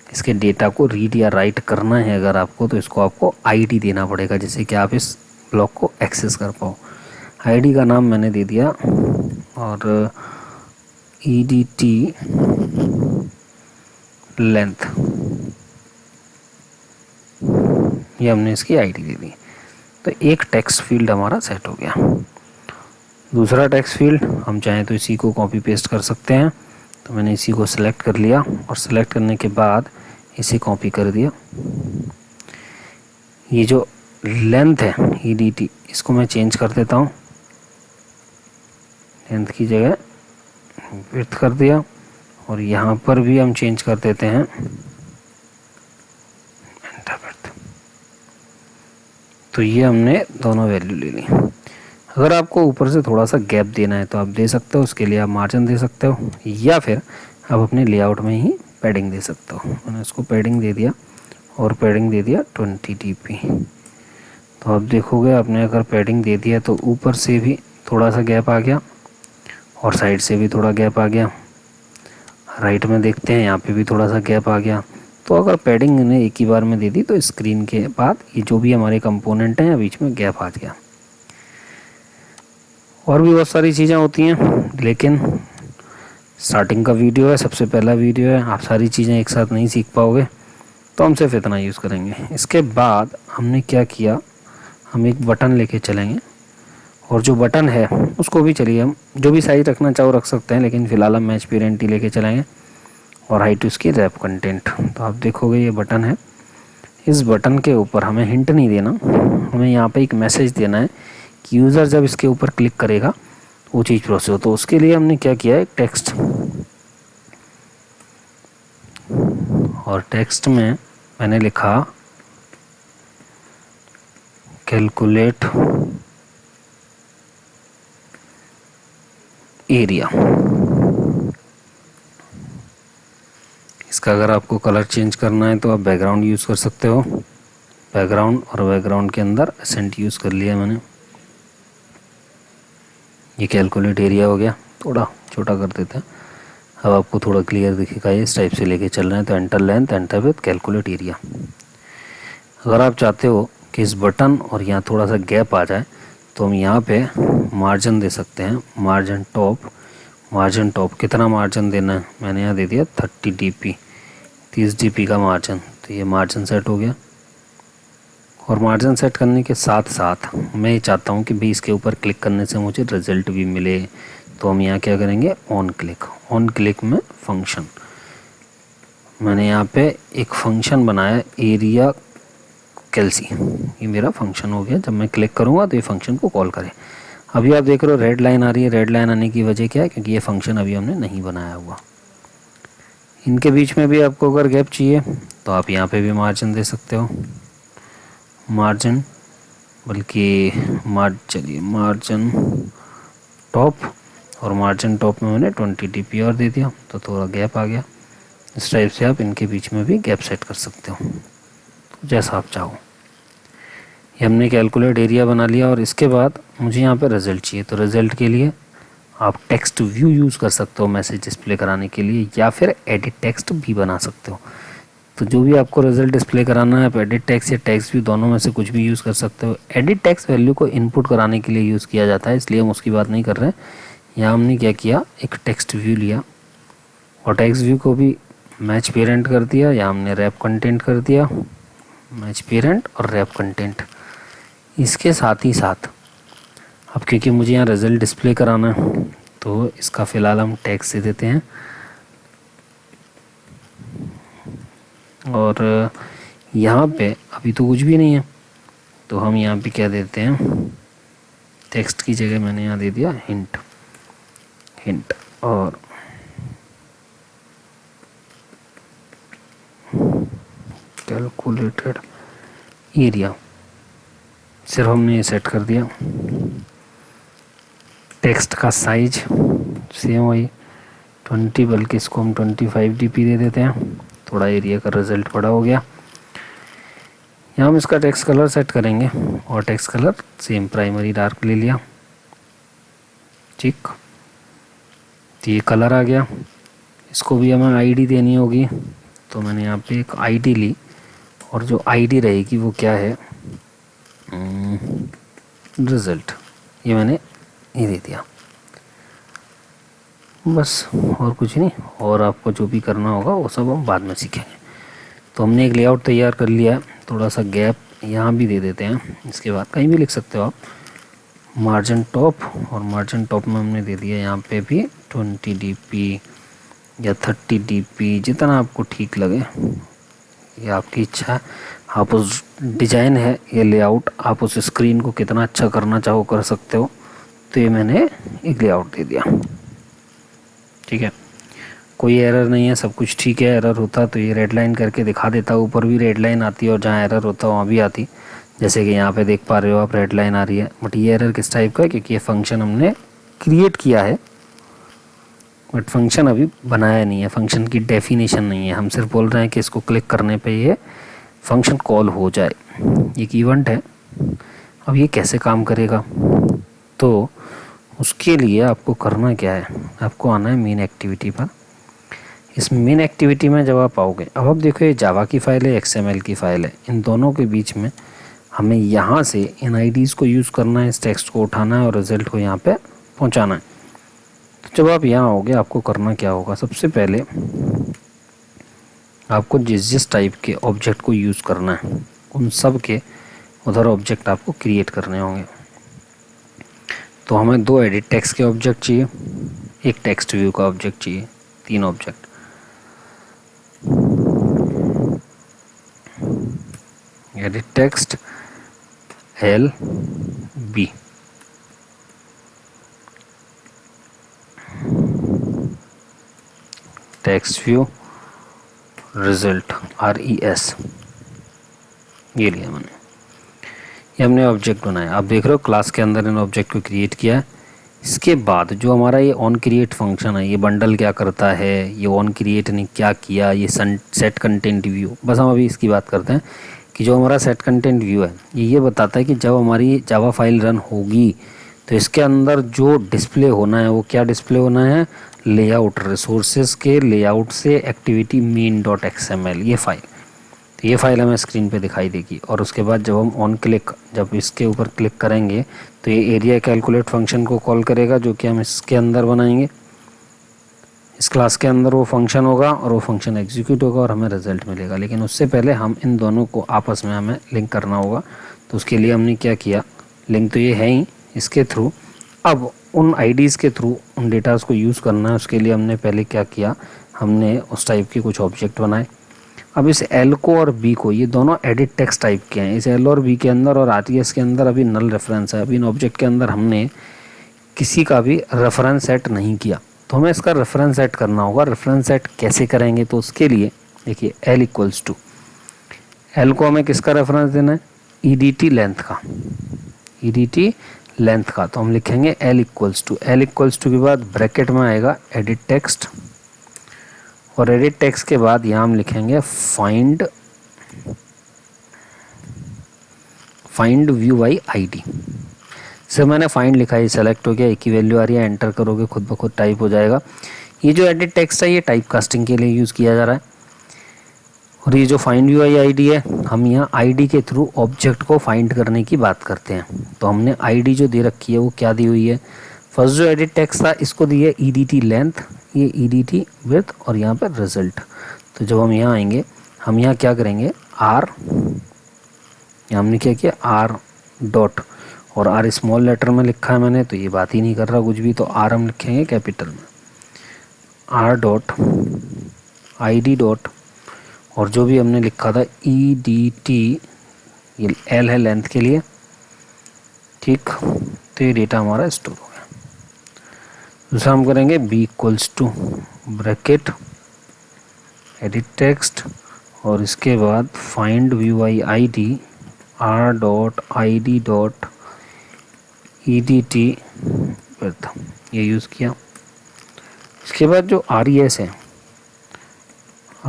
इसके डेटा को रीड या राइट करना है अगर आपको, तो इसको आपको आईडी देना पड़ेगा जिससे कि आप इस ब्लॉक को एक्सेस कर पाओ। आईडी का नाम मैंने दे दिया, और EDT लेंथ ये हमने इसकी आईडी दे दी। तो एक टेक्स्ट फील्ड हमारा सेट हो गया। दूसरा टेक्स्ट फील्ड हम चाहें तो इसी को कॉपी पेस्ट कर सकते हैं। तो मैंने इसी को सिलेक्ट कर लिया और सिलेक्ट करने के बाद इसे कॉपी कर दिया। ये जो लेंथ है EDT, इसको मैं चेंज कर देता हूँ, लेंथ की जगह विड्थ कर दिया। और यहाँ पर भी हम चेंज कर देते हैं एंटर विड्थ। तो ये हमने दोनों वैल्यू ले ली। अगर आपको ऊपर से थोड़ा सा गैप देना है तो आप दे सकते हो, उसके लिए आप मार्जिन दे सकते हो, या फिर आप अपने लेआउट में ही पैडिंग दे सकते हो। मैंने उसको पैडिंग दे दिया और पैडिंग दे दिया 20 dp। तो आप देखोगे आपने अगर पैडिंग दे दिया तो ऊपर से भी थोड़ा सा गैप आ गया और साइड से भी थोड़ा गैप आ गया। राइट में देखते हैं यहाँ पे भी थोड़ा सा गैप आ गया। तो अगर पैडिंग ने एक ही बार में दे दी तो स्क्रीन के बाद ये जो भी हमारे कंपोनेंट हैं बीच में गैप आ गया। और भी बहुत सारी चीज़ें होती हैं, लेकिन स्टार्टिंग का वीडियो है, सबसे पहला वीडियो है, आप सारी चीज़ें एक साथ नहीं सीख पाओगे, तो हम सिर्फ इतना यूज़ करेंगे। इसके बाद हमने क्या किया, हम एक बटन लेके चलेंगे और जो बटन है उसको भी चलिए हम जो भी साइज रखना चाहो रख सकते हैं, लेकिन फ़िलहाल हम मैच पेरेंट ही लेके चलेंगे और हाइट उसकी रैप कंटेंट। तो आप देखोगे ये बटन है, इस बटन के ऊपर हमें हिंट नहीं देना, हमें यहाँ पे एक मैसेज देना है कि यूज़र जब इसके ऊपर क्लिक करेगा वो चीज़ प्रोसेस हो। तो उसके लिए हमने क्या किया है, टेक्स्ट, और टेक्स्ट में मैंने लिखा कैलकुलेट एरिया। इसका अगर आपको कलर चेंज करना है तो आप बैकग्राउंड यूज़ कर सकते हो, बैकग्राउंड, और बैकग्राउंड के अंदर एसेंट यूज़ कर लिया मैंने। ये कैलकुलेट एरिया हो गया, थोड़ा छोटा कर देते हैं, अब आपको थोड़ा क्लियर दिखेगा। ये इस टाइप से लेके चल रहे हैं। तो enter length, enter width, calculate area. अगर आप चाहते हो कि इस बटन और यहाँ थोड़ा सा गैप आ जाए तो हम यहाँ पे मार्जिन दे सकते हैं, मार्जिन टॉप। मार्जिन टॉप कितना मार्जिन देना है, मैंने यहाँ दे दिया 30 dp, 30 dp का मार्जिन। तो ये मार्जिन सेट हो गया। और मार्जिन सेट करने के साथ साथ मैं ये चाहता हूँ कि भी इसके ऊपर क्लिक करने से मुझे रिज़ल्ट भी मिले। तो हम यहाँ क्या करेंगे, ऑन क्लिक। ऑन क्लिक में फंक्शन, मैंने यहाँ पे एक फंक्शन बनाया एरिया कैलसी, ये मेरा फंक्शन हो गया। जब मैं क्लिक करूँगा तो ये फंक्शन को कॉल करे। अभी आप देख रहे हो रेड लाइन आ रही है, रेड लाइन आने की वजह क्या है, क्योंकि ये फंक्शन अभी हमने नहीं बनाया हुआ। इनके बीच में भी आपको अगर गैप चाहिए तो आप यहाँ पे भी मार्जिन दे सकते हो, मार्जिन, बल्कि चलिए मार्जिन टॉप, और मार्जिन टॉप में मैंने 20 dp और दे दिया तो थोड़ा गैप आ गया। इस टाइप से आप इनके बीच में भी गैप सेट कर सकते हो, तो जैसा आप चाहो। ये हमने कैलकुलेट एरिया बना लिया। और इसके बाद मुझे यहाँ पे रिज़ल्ट चाहिए, तो रिज़ल्ट के लिए आप टेक्स्ट व्यू यूज़ कर सकते हो मैसेज डिस्प्ले कराने के लिए, या फिर एडिट टेक्स्ट भी बना सकते हो। तो जो भी आपको रिज़ल्ट डिस्प्ले कराना है आप एडिट टेक्स्ट या टेक्स्ट व्यू दोनों में से कुछ भी यूज़ कर सकते हो। एडिट टेक्स्ट वैल्यू को इनपुट कराने के लिए यूज़ किया जाता है, इसलिए हम उसकी बात नहीं कर रहे हैं। यहाँ हमने क्या किया, एक टेक्स्ट व्यू लिया और टेक्स्ट व्यू को भी मैच पेरेंट कर दिया, या हमने रैप कंटेंट कर दिया, मैच पेरेंट और रैप कंटेंट। इसके साथ ही साथ अब क्योंकि मुझे यहाँ रिज़ल्ट डिस्प्ले कराना है तो इसका फ़िलहाल हम टैग से देते हैं। और यहाँ पे अभी तो कुछ भी नहीं है तो हम यहाँ पे क्या देते हैं, टेक्स्ट की जगह मैंने यहाँ दे दिया हिंट, हिंट और कैलकुलेटेड एरिया। सिर्फ हमने ये सेट कर दिया। टेक्स्ट का साइज सेम वही 20, बल्कि इसको हम 25 dp दे देते हैं, थोड़ा एरिया का रिज़ल्ट बड़ा हो गया। यहाँ हम इसका टेक्स्ट कलर सेट करेंगे और text colour same primary dark ले लिया, ठीक। तो ये कलर आ गया। इसको भी हमें आईडी देनी होगी, तो मैंने यहाँ पे एक आईडी ली और जो आईडी रहेगी वो क्या है, रिज़ल्ट, ये मैंने ये दे दिया, बस और कुछ नहीं। और आपको जो भी करना होगा वो सब हम बाद में सीखेंगे। तो हमने एक लेआउट तैयार कर लिया है, थोड़ा सा गैप यहाँ भी दे देते हैं, इसके बाद कहीं भी लिख सकते हो आप, मार्जिन टॉप, और मार्जिन टॉप में हमने दे दिया यहाँ पे भी 20 dp या 30 dp, जितना आपको ठीक लगे, ये आपकी इच्छा है। आप उस डिजाइन है ये लेआउट, आप उस स्क्रीन को कितना अच्छा करना चाहो कर सकते हो। तो ये मैंने एक लेआउट दे दिया, ठीक है, कोई एरर नहीं है, सब कुछ ठीक है। एरर होता तो ये रेड लाइन करके दिखा देता, ऊपर भी रेड लाइन आती है और जहाँ एरर होता वहाँ भी आती, जैसे कि यहाँ पे देख पा रहे हो आप रेड लाइन आ रही है। बट ये एरर किस टाइप का है, क्योंकि ये फंक्शन हमने क्रिएट किया है बट फंक्शन अभी बनाया नहीं है, फंक्शन की डेफिनेशन नहीं है। हम सिर्फ बोल रहे हैं कि इसको क्लिक करने पे ये फंक्शन कॉल हो जाए, एक इवेंट है। अब ये कैसे काम करेगा, तो उसके लिए आपको करना क्या है, आपको आना है मेन एक्टिविटी पर। इस मेन एक्टिविटी में जब आप आओगे, अब आप देखो ये जावा की फ़ाइल है, XML की फ़ाइल है, इन दोनों के बीच में हमें यहाँ से इन IDs को यूज़ करना है, इस टेक्स्ट को उठाना है और रिज़ल्ट को यहाँ पे पहुँचाना है। तो जब आप यहाँ आओगे आपको करना क्या होगा, सबसे पहले आपको जिस टाइप के ऑब्जेक्ट को यूज़ करना है उन सब के उधर ऑब्जेक्ट आपको क्रिएट करने होंगे। तो हमें 2 एडिट टेक्स्ट के ऑब्जेक्ट चाहिए, एक टेक्स्ट व्यू का ऑब्जेक्ट चाहिए, 3 object. Edit text LB, text view result RES, ये लिया मैंने, ये हमने ऑब्जेक्ट बनाया। आप देख रहे हो क्लास के अंदर इन ऑब्जेक्ट को क्रिएट किया है। इसके बाद जो हमारा ये ऑन क्रिएट फंक्शन है, ये बंडल क्या करता है, ये ऑन क्रिएट ने क्या किया, ये सेट कंटेंट व्यू, बस हम अभी इसकी बात करते हैं कि जो हमारा सेट कंटेंट व्यू है ये बताता है कि जब हमारी जावा फाइल रन होगी तो इसके अंदर जो डिस्प्ले होना है वो क्या डिस्प्ले होना है, लेआउट, रिसोर्सेज के लेआउट से एक्टिविटी main.xml, ये फाइल। तो ये फाइल हमें स्क्रीन पे दिखाई देगी। और उसके बाद जब हम ऑन क्लिक, जब इसके ऊपर क्लिक करेंगे तो ये एरिया कैलकुलेट फंक्शन को कॉल करेगा, जो कि हम इसके अंदर बनाएंगे। इस क्लास के अंदर वो फंक्शन होगा और वो फंक्शन एग्जीक्यूट होगा और हमें रिजल्ट मिलेगा। लेकिन उससे पहले हम इन दोनों को आपस में हमें लिंक करना होगा। तो उसके लिए हमने क्या किया, लिंक तो ये है ही, इसके थ्रू अब उन IDs के थ्रू उन डेटास को यूज़ करना है। उसके लिए हमने पहले क्या किया, हमने उस टाइप के कुछ ऑब्जेक्ट बनाए। अब इस L को और B को, ये दोनों एडिट टेक्स्ट टाइप के हैं। इस L और B के अंदर और RES के अंदर अभी नल रेफरेंस है। अभी इन ऑब्जेक्ट के अंदर हमने किसी का भी रेफरेंस सेट नहीं किया, तो हमें इसका रेफरेंस सेट करना होगा। रेफरेंस सेट कैसे करेंगे, तो उसके लिए देखिए L = L को हमें किसका रेफरेंस देना है, EDT लेंथ का, EDT लेंथ का। तो हम लिखेंगे L = के बाद ब्रैकेट में आएगा एडिट टेक्स्ट, और एडिट टेक्स्ट के बाद यहाँ हम लिखेंगे फाइंड व्यू बाई ID। से मैंने फाइंड लिखा है, सेलेक्ट हो गया, एक ही वैल्यू आ रही है, एंटर करोगे खुद ब खुद टाइप हो जाएगा। ये जो एडिट टेक्स्ट है ये टाइप कास्टिंग के लिए यूज़ किया जा रहा है। और ये जो फाइंड व्यू बाई ID है, हम यहाँ ID के थ्रू ऑब्जेक्ट को फाइंड करने की बात करते हैं। तो हमने ID जो दे रखी है वो क्या दी हुई है, फर्स्ट जो एडिट टेक्स्ट था इसको दी है EDT लेंथ, ये EDT विड्थ, और यहाँ पर रिजल्ट। तो जब हम यहाँ आएंगे, हम यहाँ क्या करेंगे, R, यहाँ हमने क्या किया, R डॉट, और R स्मॉल लेटर में लिखा है मैंने, तो ये बात ही नहीं कर रहा कुछ भी, तो R हम लिखेंगे कैपिटल में, R डॉट ID डॉट, और जो भी हमने लिखा था EDT, ये L है लेंथ के लिए, ठीक। तो ये डेटा हमारा स्टोर हो गया। दूसरा हम करेंगे B = ब्रैकेट एडिट टेक्स्ट, और इसके बाद find view by ID, R dot ID dot EDT width, ये यूज़ किया। इसके बाद जो RES है,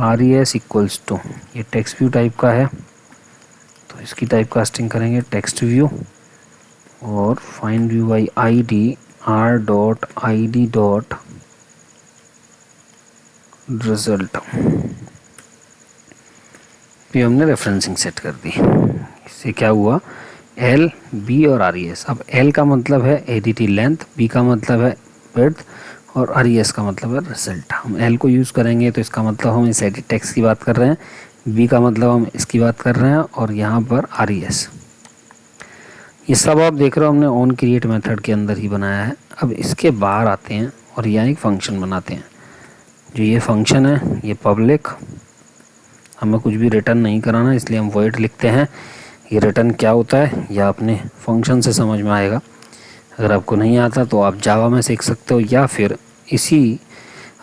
RES = ये टेक्स्ट व्यू टाइप का है, तो इसकी टाइप कास्टिंग करेंगे टेक्स्ट व्यू, और find view by ID, R dot ID dot result, ये हमने रेफरेंसिंग सेट कर दी। इससे क्या हुआ, L, B और RES। अब L का मतलब है EDT लेंथ, B का मतलब है विड्थ, और RES का मतलब है रिजल्ट। हम L को यूज़ करेंगे तो इसका मतलब हम इस एडिट टेक्स्ट की बात कर रहे हैं, वी का मतलब हम इसकी बात कर रहे हैं, और यहाँ पर RES। ये सब आप देख रहे हो हमने ऑन क्रिएट मेथड के अंदर ही बनाया है। अब इसके बाहर आते हैं और यहाँ एक फंक्शन बनाते हैं। जो ये फंक्शन है ये पब्लिक, हमें कुछ भी रिटर्न नहीं कराना इसलिए हम वॉइड लिखते हैं। ये रिटर्न क्या होता है यह अपने फंक्शन से समझ में आएगा। अगर आपको नहीं आता तो आप जावा में सीख सकते हो, या फिर इसी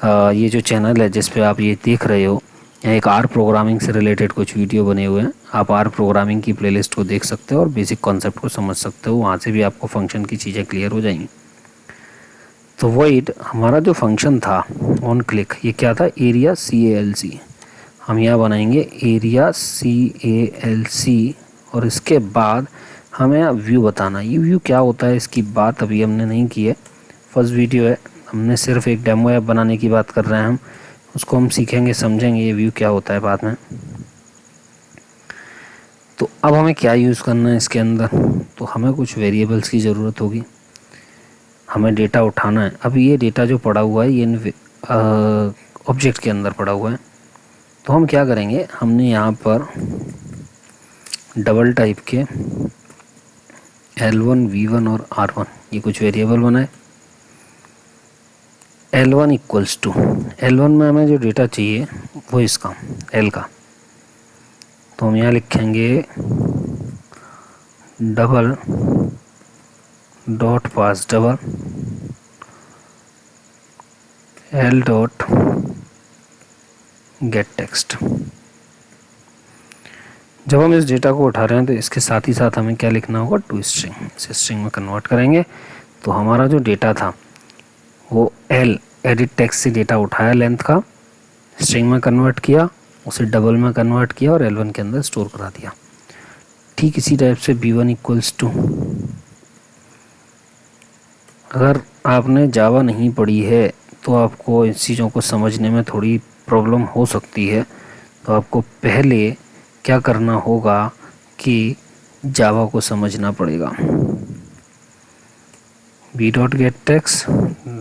ये जो चैनल है जिस पे आप ये देख रहे हो, यहाँ एक आर प्रोग्रामिंग से रिलेटेड कुछ वीडियो बने हुए हैं। आप आर प्रोग्रामिंग की प्लेलिस्ट को देख सकते हो और बेसिक कॉन्सेप्ट को समझ सकते हो, वहाँ से भी आपको फंक्शन की चीज़ें क्लियर हो जाएंगी। तो वॉइड हमारा जो फंक्शन था ऑन क्लिक, ये क्या था, एरिया CALC। हम यहाँ बनाएंगे एरिया CALC, और इसके बाद हमें यहाँ व्यू बताना। ये व्यू क्या होता है इसकी बात अभी हमने नहीं की है, फर्स्ट वीडियो है, हमने सिर्फ एक डेमो ऐप बनाने की बात कर रहे हैं। हम उसको हम सीखेंगे, समझेंगे ये व्यू क्या होता है बाद में। तो अब हमें क्या यूज़ करना है इसके अंदर, तो हमें कुछ वेरिएबल्स की ज़रूरत होगी, हमें डेटा उठाना है। अब ये डेटा जो पड़ा हुआ है ये ऑब्जेक्ट के अंदर पड़ा हुआ है। तो हम क्या करेंगे, हमने यहाँ पर डबल टाइप के L1, V1 और R1 ये कुछ वेरिएबल बनाए। L1 इक्वल्स टू, L1 में हमें जो डेटा चाहिए वो इसका L का, तो हम यहाँ लिखेंगे double dot pass double L dot get text. जब हम इस डेटा को उठा रहे हैं तो इसके साथ ही साथ हमें क्या लिखना होगा, टू स्ट्रिंग। इसे स्ट्रिंग में कन्वर्ट करेंगे तो हमारा जो डेटा था वो L एडिट टेक्स्ट से डेटा उठाया, लेंथ का स्ट्रिंग में कन्वर्ट किया, उसे डबल में कन्वर्ट किया और L1 के अंदर स्टोर करा दिया। ठीक इसी टाइप से B1 इक्वल्स टू, अगर आपने जावा नहीं पढ़ी है तो आपको इन चीज़ों को समझने में थोड़ी प्रॉब्लम हो सकती है। तो आपको पहले क्या करना होगा कि जावा को समझना पड़ेगा। B dot get text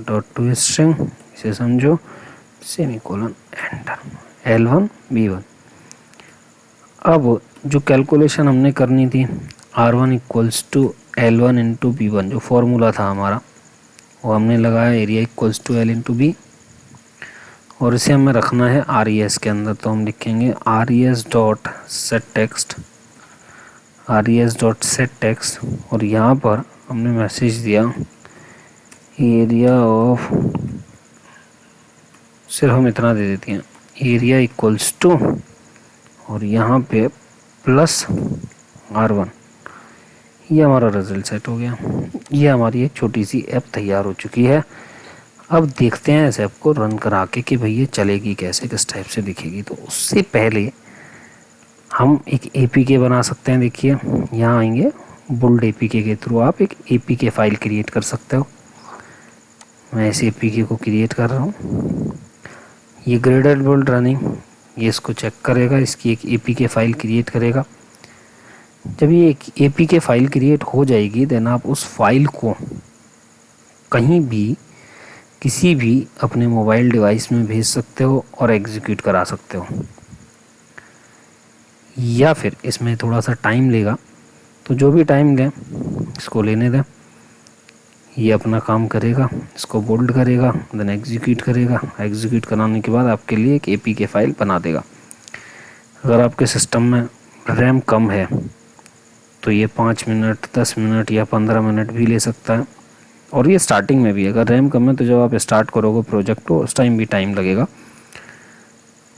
dot to string, इसे समझो, सेमीकोलन, एंटर, L1 B1। अब जो कैलकुलेशन हमने करनी थी R1 equals to L1 into B1, जो फॉर्मूला था हमारा वो हमने लगाया, area equals to L into B, और इसे हमें रखना है RES के अंदर। तो हम लिखेंगे RES dot set text, RES dot set text, और यहाँ पर हमने मैसेज दिया एरिया ऑफ, सिर्फ हम इतना दे देते हैं, एरिया इक्वल्स टू, और यहाँ पे प्लस R1। ये हमारा रिजल्ट सेट हो गया। ये हमारी एक छोटी सी ऐप तैयार हो चुकी है। अब देखते हैं इस ऐप को रन करा के कि भाई ये चलेगी कैसे, किस टाइप से दिखेगी। तो उससे पहले हम एक APK बना सकते हैं। देखिए यहाँ आएंगे, बुल्ड APK के थ्रू आप एक APK फाइल क्रिएट कर सकते हो। मैं इस APK को क्रिएट कर रहा हूँ। ये ग्रेडेड बुल्ड रनिंग, ये इसको चेक करेगा, इसकी एक APK फाइल क्रिएट करेगा। जब ये एक APK फाइल क्रिएट हो जाएगी देन आप उस फाइल को कहीं भी किसी भी अपने मोबाइल डिवाइस में भेज सकते हो और एग्जीक्यूट करा सकते हो, या फिर इसमें थोड़ा सा टाइम लेगा। तो जो भी टाइम लें इसको लेने दें, ये अपना काम करेगा, इसको बोल्ड करेगा, देन एग्जीक्यूट करेगा। एग्जीक्यूट कराने के बाद आपके लिए एक APK फाइल बना देगा। अगर आपके सिस्टम में रैम कम है तो ये 5 मिनट, 10 मिनट या 15 मिनट भी ले सकता है। और ये स्टार्टिंग में भी, अगर रैम कम है तो जब आप स्टार्ट करोगे प्रोजेक्ट को उस टाइम भी टाइम लगेगा।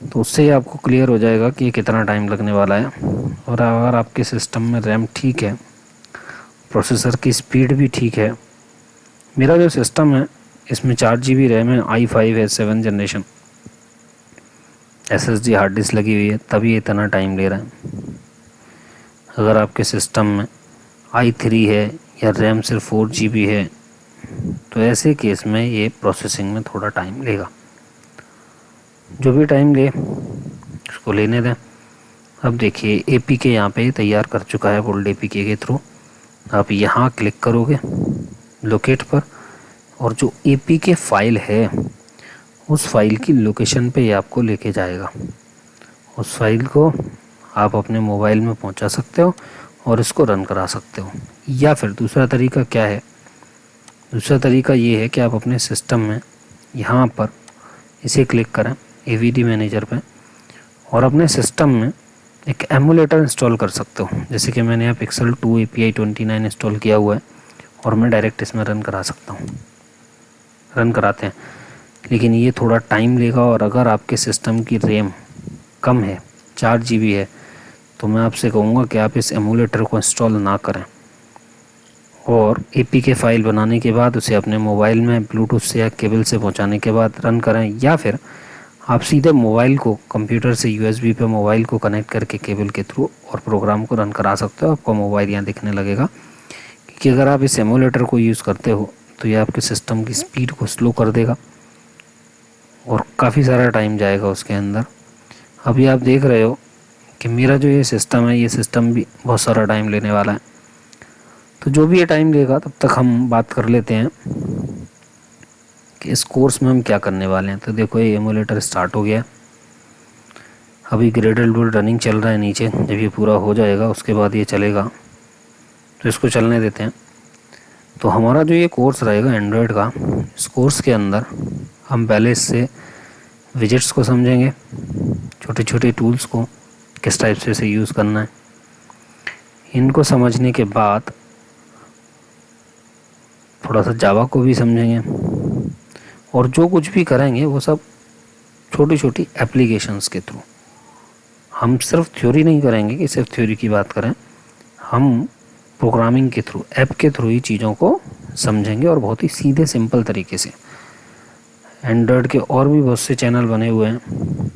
तो उससे ही आपको क्लियर हो जाएगा कि ये कितना टाइम लगने वाला है। और अगर आपके सिस्टम में रैम ठीक है, प्रोसेसर की स्पीड भी ठीक है, मेरा जो सिस्टम है इसमें 4 GB रैम है, i5 है 7 जनरेशन, SSD हार्ड डिस्क लगी हुई है, तभी इतना टाइम ले रहा है। अगर आपके सिस्टम में i3 है या रैम सिर्फ 4 GB है तो ऐसे केस में ये प्रोसेसिंग में थोड़ा टाइम लेगा। जो भी टाइम ले उसको लेने दें। अब देखिए APK यहाँ पे तैयार कर चुका है बुल्ड APK के थ्रू। आप यहाँ क्लिक करोगे लोकेट पर, और जो APK फाइल है उस फाइल की लोकेशन पे ये आपको लेके जाएगा। उस फाइल को आप अपने मोबाइल में पहुंचा सकते हो और इसको रन करा सकते हो। या फिर दूसरा तरीका क्या है, दूसरा तरीका ये है कि आप अपने सिस्टम में यहाँ पर इसे क्लिक करें AVD मैनेजर पे और अपने सिस्टम में एक एमुलेटर इंस्टॉल कर सकते हो। जैसे कि मैंने यहाँ पिक्सल 2 API 29 इंस्टॉल किया हुआ है और मैं डायरेक्ट इसमें रन करा सकता हूँ, रन कराते हैं। लेकिन ये थोड़ा टाइम लेगा और अगर आपके सिस्टम की रैम कम है, 4 GB है, तो मैं आपसे कहूँगा कि आप इस एमुलेटर को इंस्टॉल ना करें और APK फाइल बनाने के बाद उसे अपने मोबाइल में ब्लूटूथ से या केबल से पहुँचाने के बाद रन करें। या फिर आप सीधे मोबाइल को कंप्यूटर से USB पे मोबाइल को कनेक्ट करके केबल के थ्रू और प्रोग्राम को रन करा सकते हो। आपका मोबाइल यहाँ दिखने लगेगा, क्योंकि अगर आप इस एमुलेटर को यूज़ करते हो तो ये आपके सिस्टम की स्पीड को स्लो कर देगा और काफ़ी सारा टाइम जाएगा उसके अंदर। अभी आप देख रहे हो कि मेरा जो ये सिस्टम है, ये सिस्टम भी बहुत सारा टाइम लेने वाला है। तो जो भी ये टाइम लेगा तब तक हम बात कर लेते हैं कि इस कोर्स में हम क्या करने वाले हैं। तो देखो ये एमुलेटर स्टार्ट हो गया, अभी ग्रेडल टूल रनिंग चल रहा है नीचे। जब ये पूरा हो जाएगा उसके बाद ये चलेगा, तो इसको चलने देते हैं। तो हमारा जो ये कोर्स रहेगा एंड्रॉयड का, इस कोर्स के अंदर हम पहले इससे विजेट्स को समझेंगे, छोटे छोटे टूल्स को किस टाइप से इसे यूज़ करना है। इनको समझने के बाद थोड़ा सा जावा को भी समझेंगे और जो कुछ भी करेंगे वो सब छोटी छोटी एप्लीकेशंस के थ्रू। हम सिर्फ थ्योरी नहीं करेंगे कि सिर्फ थ्योरी की बात करें, हम प्रोग्रामिंग के थ्रू, ऐप के थ्रू ही चीज़ों को समझेंगे और बहुत ही सीधे सिंपल तरीके से। एंड्रॉयड के और भी बहुत से चैनल बने हुए हैं,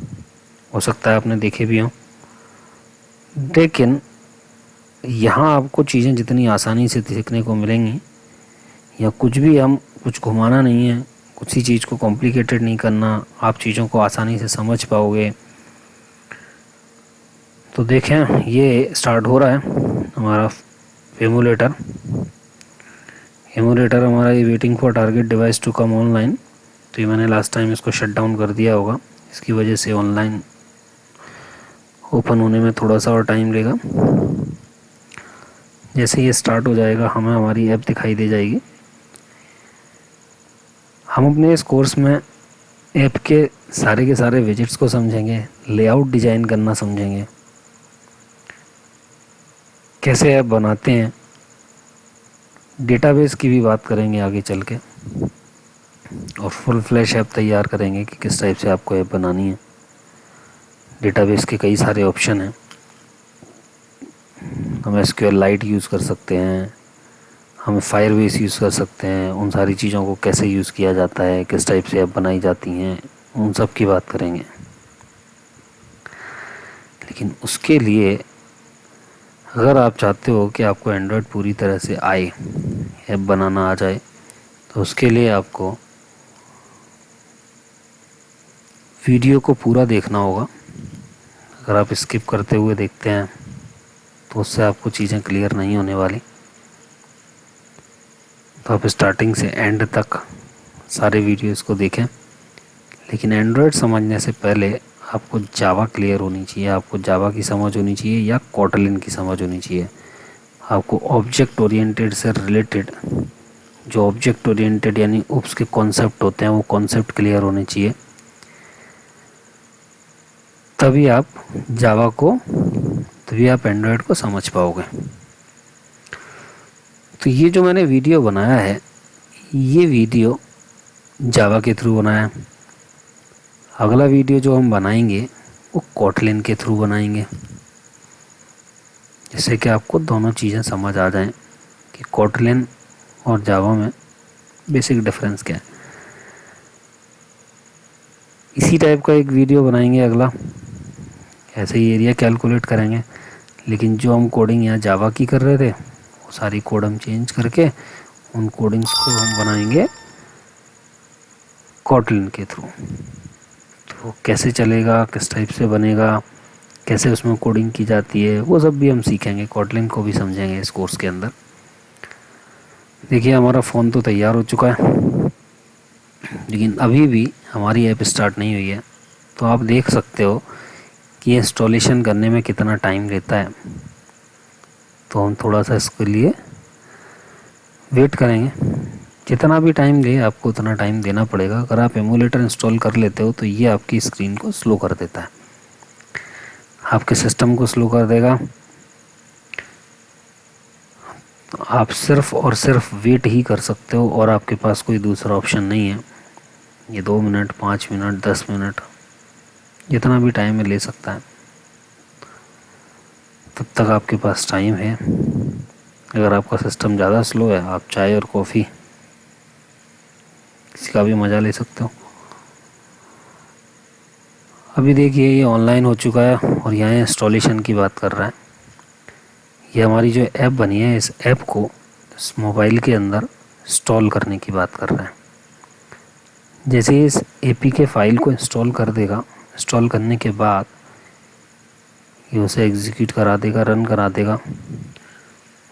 हो सकता है आपने देखे भी हों, लेकिन यहाँ आपको चीज़ें जितनी आसानी से सीखने को मिलेंगी, या कुछ भी हम कुछ घुमाना नहीं है, कुछ ही चीज़ को कॉम्प्लिकेटेड नहीं करना, आप चीज़ों को आसानी से समझ पाओगे। तो देखें ये स्टार्ट हो रहा है हमारा एमुलेटर। एमुलेटर हमारा ये waiting for target device to come online. तो ये मैंने लास्ट टाइम इसको शट डाउन कर दिया होगा, इसकी वजह से ऑनलाइन ओपन होने में थोड़ा सा और टाइम लेगा। जैसे ये स्टार्ट हो जाएगा हमें हमारी ऐप दिखाई दे जाएगी। हम अपने इस कोर्स में ऐप के सारे विजेट्स को समझेंगे, लेआउट डिज़ाइन करना समझेंगे, कैसे ऐप बनाते हैं, डेटाबेस की भी बात करेंगे आगे चल के, और फुल फ्लैश ऐप तैयार करेंगे कि किस टाइप से आपको ऐप बनानी है। डेटाबेस के कई सारे ऑप्शन हैं, हम SQLite यूज़ कर सकते हैं, हम फायरबेस यूज़ कर सकते हैं। उन सारी चीज़ों को कैसे यूज़ किया जाता है, किस टाइप से ऐप बनाई जाती हैं, उन सब की बात करेंगे। लेकिन उसके लिए अगर आप चाहते हो कि आपको एंड्रॉयड पूरी तरह से आए, ऐप बनाना आ जाए, तो उसके लिए आपको वीडियो को पूरा देखना होगा। अगर आप स्किप करते हुए देखते हैं तो उससे आपको चीज़ें क्लियर नहीं होने वाली। तो आप स्टार्टिंग से एंड तक सारे वीडियोस को देखें। लेकिन एंड्रॉयड समझने से पहले आपको जावा क्लियर होनी चाहिए, आपको जावा की समझ होनी चाहिए या कॉटलिन की समझ होनी चाहिए। आपको ऑब्जेक्ट ओरिएंटेड से रिलेटेड, जो ऑब्जेक्ट ओरिएंटेड यानी उप्स के कॉन्सेप्ट होते हैं, वो कॉन्सेप्ट क्लियर होने चाहिए। तभी आप एंड्रॉयड को समझ पाओगे। तो ये जो मैंने वीडियो बनाया है, ये वीडियो जावा के थ्रू बनाया है। अगला वीडियो जो हम बनाएंगे वो कॉटलिन के थ्रू बनाएंगे, जिससे कि आपको दोनों चीज़ें समझ आ जाएं कि कॉटलिन और जावा में बेसिक डिफरेंस क्या है। इसी टाइप का एक वीडियो बनाएंगे अगला, ऐसे ही एरिया कैलकुलेट करेंगे। लेकिन जो हम कोडिंग यहाँ जावा की कर रहे थे, वो सारी कोड हम चेंज करके उन कोडिंग्स को हम बनाएंगे कॉटलिन के थ्रू। तो कैसे चलेगा, किस टाइप से बनेगा, कैसे उसमें कोडिंग की जाती है, वो सब भी हम सीखेंगे, कॉटलिन को भी समझेंगे इस कोर्स के अंदर। देखिए हमारा फ़ोन तो तैयार हो चुका है, लेकिन अभी भी हमारी ऐप स्टार्ट नहीं हुई है। तो आप देख सकते हो कि इंस्टॉलेशन करने में कितना टाइम लेता है, तो हम थोड़ा सा इसके लिए वेट करेंगे। जितना भी टाइम ले आपको उतना टाइम देना पड़ेगा। अगर आप एमुलेटर इंस्टॉल कर लेते हो तो ये आपकी स्क्रीन को स्लो कर देता है, आपके सिस्टम को स्लो कर देगा। तो आप सिर्फ और सिर्फ वेट ही कर सकते हो और आपके पास कोई दूसरा ऑप्शन नहीं है। ये 2 मिनट, 5 मिनट, 10 मिनट, जितना भी टाइम है ले सकता है। तब तक आपके पास टाइम है। अगर आपका सिस्टम ज़्यादा स्लो है, आप चाय और कॉफ़ी इसका भी मज़ा ले सकते हो। अभी देखिए ये ऑनलाइन हो चुका है और यहाँ इंस्टॉलेशन की बात कर रहा है। ये हमारी जो ऐप बनी है, इस ऐप को इस मोबाइल के अंदर इंस्टॉल करने की बात कर रहा है। जैसे ही इस APK फाइल को इंस्टॉल कर देगा, इंस्टॉल करने के बाद ये उसे एग्जीक्यूट करा देगा, रन करा देगा।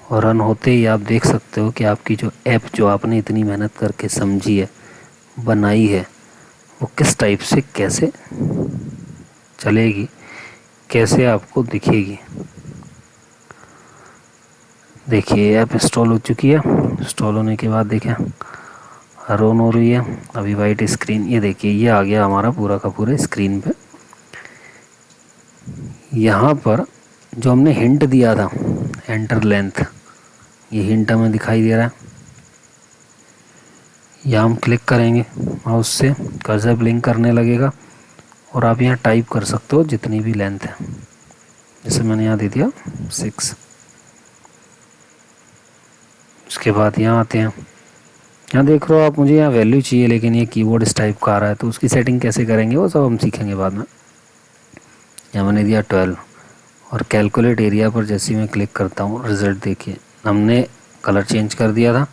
और रन होते ही आप देख सकते हो कि आपकी जो ऐप, जो आपने इतनी मेहनत करके समझी है, बनाई है, वो किस टाइप से कैसे चलेगी, कैसे आपको दिखेगी। देखिए ऐप इंस्टॉल हो चुकी है। इंस्टॉल होने के बाद देखें रन हो रही है। अभी वाइट स्क्रीन, ये देखिए ये आ गया हमारा पूरा का पूरा स्क्रीन पे। यहाँ पर जो हमने हिंट दिया था, एंटर लेंथ, ये हिंट हमें दिखाई दे रहा है। यहाँ हम क्लिक करेंगे माउस से, कर्सर ब्लिंक करने लगेगा और आप यहाँ टाइप कर सकते हो जितनी भी लेंथ है। जैसे मैंने यहाँ दे दिया 6। उसके बाद यहाँ आते हैं। यहाँ देख रहे हो आप, मुझे यहाँ वैल्यू चाहिए लेकिन ये कीबोर्ड इस टाइप का आ रहा है, तो उसकी सेटिंग कैसे करेंगे वो सब हम सीखेंगे बाद में। यहाँ मैंने दिया 12 और कैलकुलेट एरिया पर जैसे मैं क्लिक करता हूँ, रिज़ल्ट देखिए हमने कलर चेंज कर दिया था।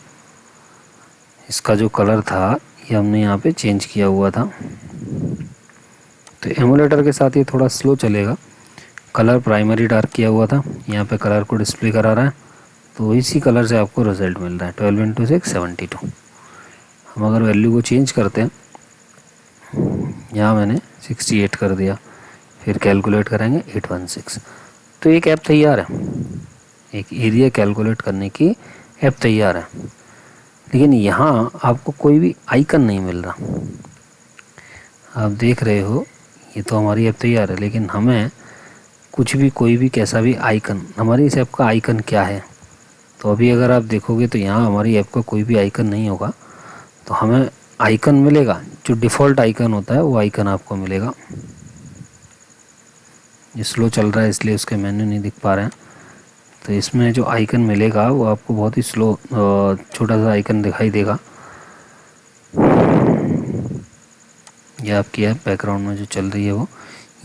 इसका जो कलर था ये हमने यहाँ पे चेंज किया हुआ था। तो एमुलेटर के साथ ये थोड़ा स्लो चलेगा। कलर प्राइमरी डार्क किया हुआ था, यहाँ पे कलर को डिस्प्ले करा रहा है, तो इसी कलर से आपको रिज़ल्ट मिल रहा है। 12 × 6 72। हम अगर वैल्यू को चेंज करते हैं, यहाँ मैंने 68 कर दिया, फिर कैलकुलेट करेंगे 816। तो एक ऐप तैयार है, एक एरिया कैलकुलेट करने की ऐप तैयार है। लेकिन यहाँ आपको कोई भी आइकन नहीं मिल रहा। आप देख रहे हो ये तो हमारी ऐप तैयार है, लेकिन हमें कुछ भी, कोई भी कैसा भी आइकन, हमारी इस ऐप का आइकन क्या है। तो अभी अगर आप देखोगे तो यहाँ हमारी ऐप का कोई भी आइकन नहीं होगा। तो हमें आइकन मिलेगा, जो डिफ़ॉल्ट आइकन होता है वो आइकन आपको मिलेगा। ये स्लो चल रहा है इसलिए उसके मेन्यू नहीं दिख पा रहे हैं। तो इसमें जो आइकन मिलेगा वो आपको बहुत ही स्लो, छोटा सा आइकन दिखाई देगा। ये आपकी ऐप बैकग्राउंड में जो चल रही है वो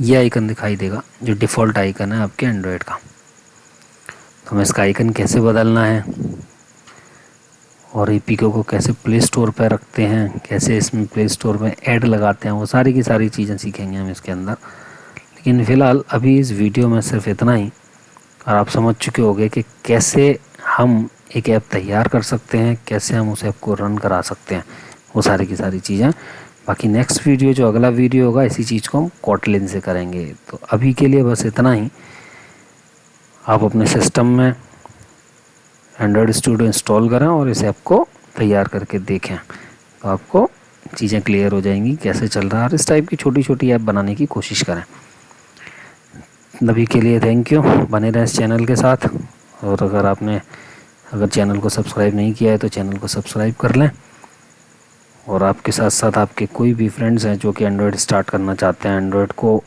ये आइकन दिखाई देगा, जो डिफ़ॉल्ट आइकन है आपके एंड्रॉयड का। तो हमें इसका आइकन कैसे बदलना है और APK को कैसे प्ले स्टोर पर रखते हैं, कैसे इसमें प्ले स्टोर में ऐड लगाते हैं, वो सारी की सारी चीज़ें सीखेंगे हम इसके अंदर। लेकिन फ़िलहाल अभी इस वीडियो में सिर्फ इतना ही, और आप समझ चुके होंगे कि कैसे हम एक ऐप तैयार कर सकते हैं, कैसे हम उस ऐप को रन करा सकते हैं, वो सारी की सारी चीज़ें। बाकी नेक्स्ट वीडियो, जो अगला वीडियो होगा, इसी चीज़ को हम कोटलिन से करेंगे। तो अभी के लिए बस इतना ही। आप अपने सिस्टम में एंड्रॉयड स्टूडियो इंस्टॉल करें और इस ऐप को तैयार करके देखें, तो आपको चीज़ें क्लियर हो जाएंगी कैसे चल रहा है। और इस टाइप की छोटी छोटी ऐप बनाने की कोशिश करें। अभी के लिए थैंक यू, बने रहें इस चैनल के साथ। और अगर चैनल को सब्सक्राइब नहीं किया है तो चैनल को सब्सक्राइब कर लें। और आपके साथ साथ आपके कोई भी फ्रेंड्स हैं जो कि एंड्रॉयड स्टार्ट करना चाहते हैं, एंड्रॉयड को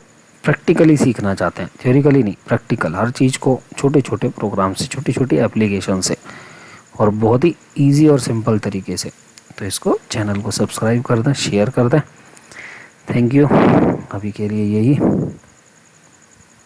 प्रैक्टिकली सीखना चाहते हैं, थ्योरिकली नहीं, प्रैक्टिकल, हर चीज़ को छोटे छोटे प्रोग्राम से, छोटी छोटी एप्लीकेशन से, और बहुत ही ईजी और सिंपल तरीके से, तो इसको चैनल को सब्सक्राइब कर दें, शेयर कर दें। थैंक यू, अभी के लिए यही।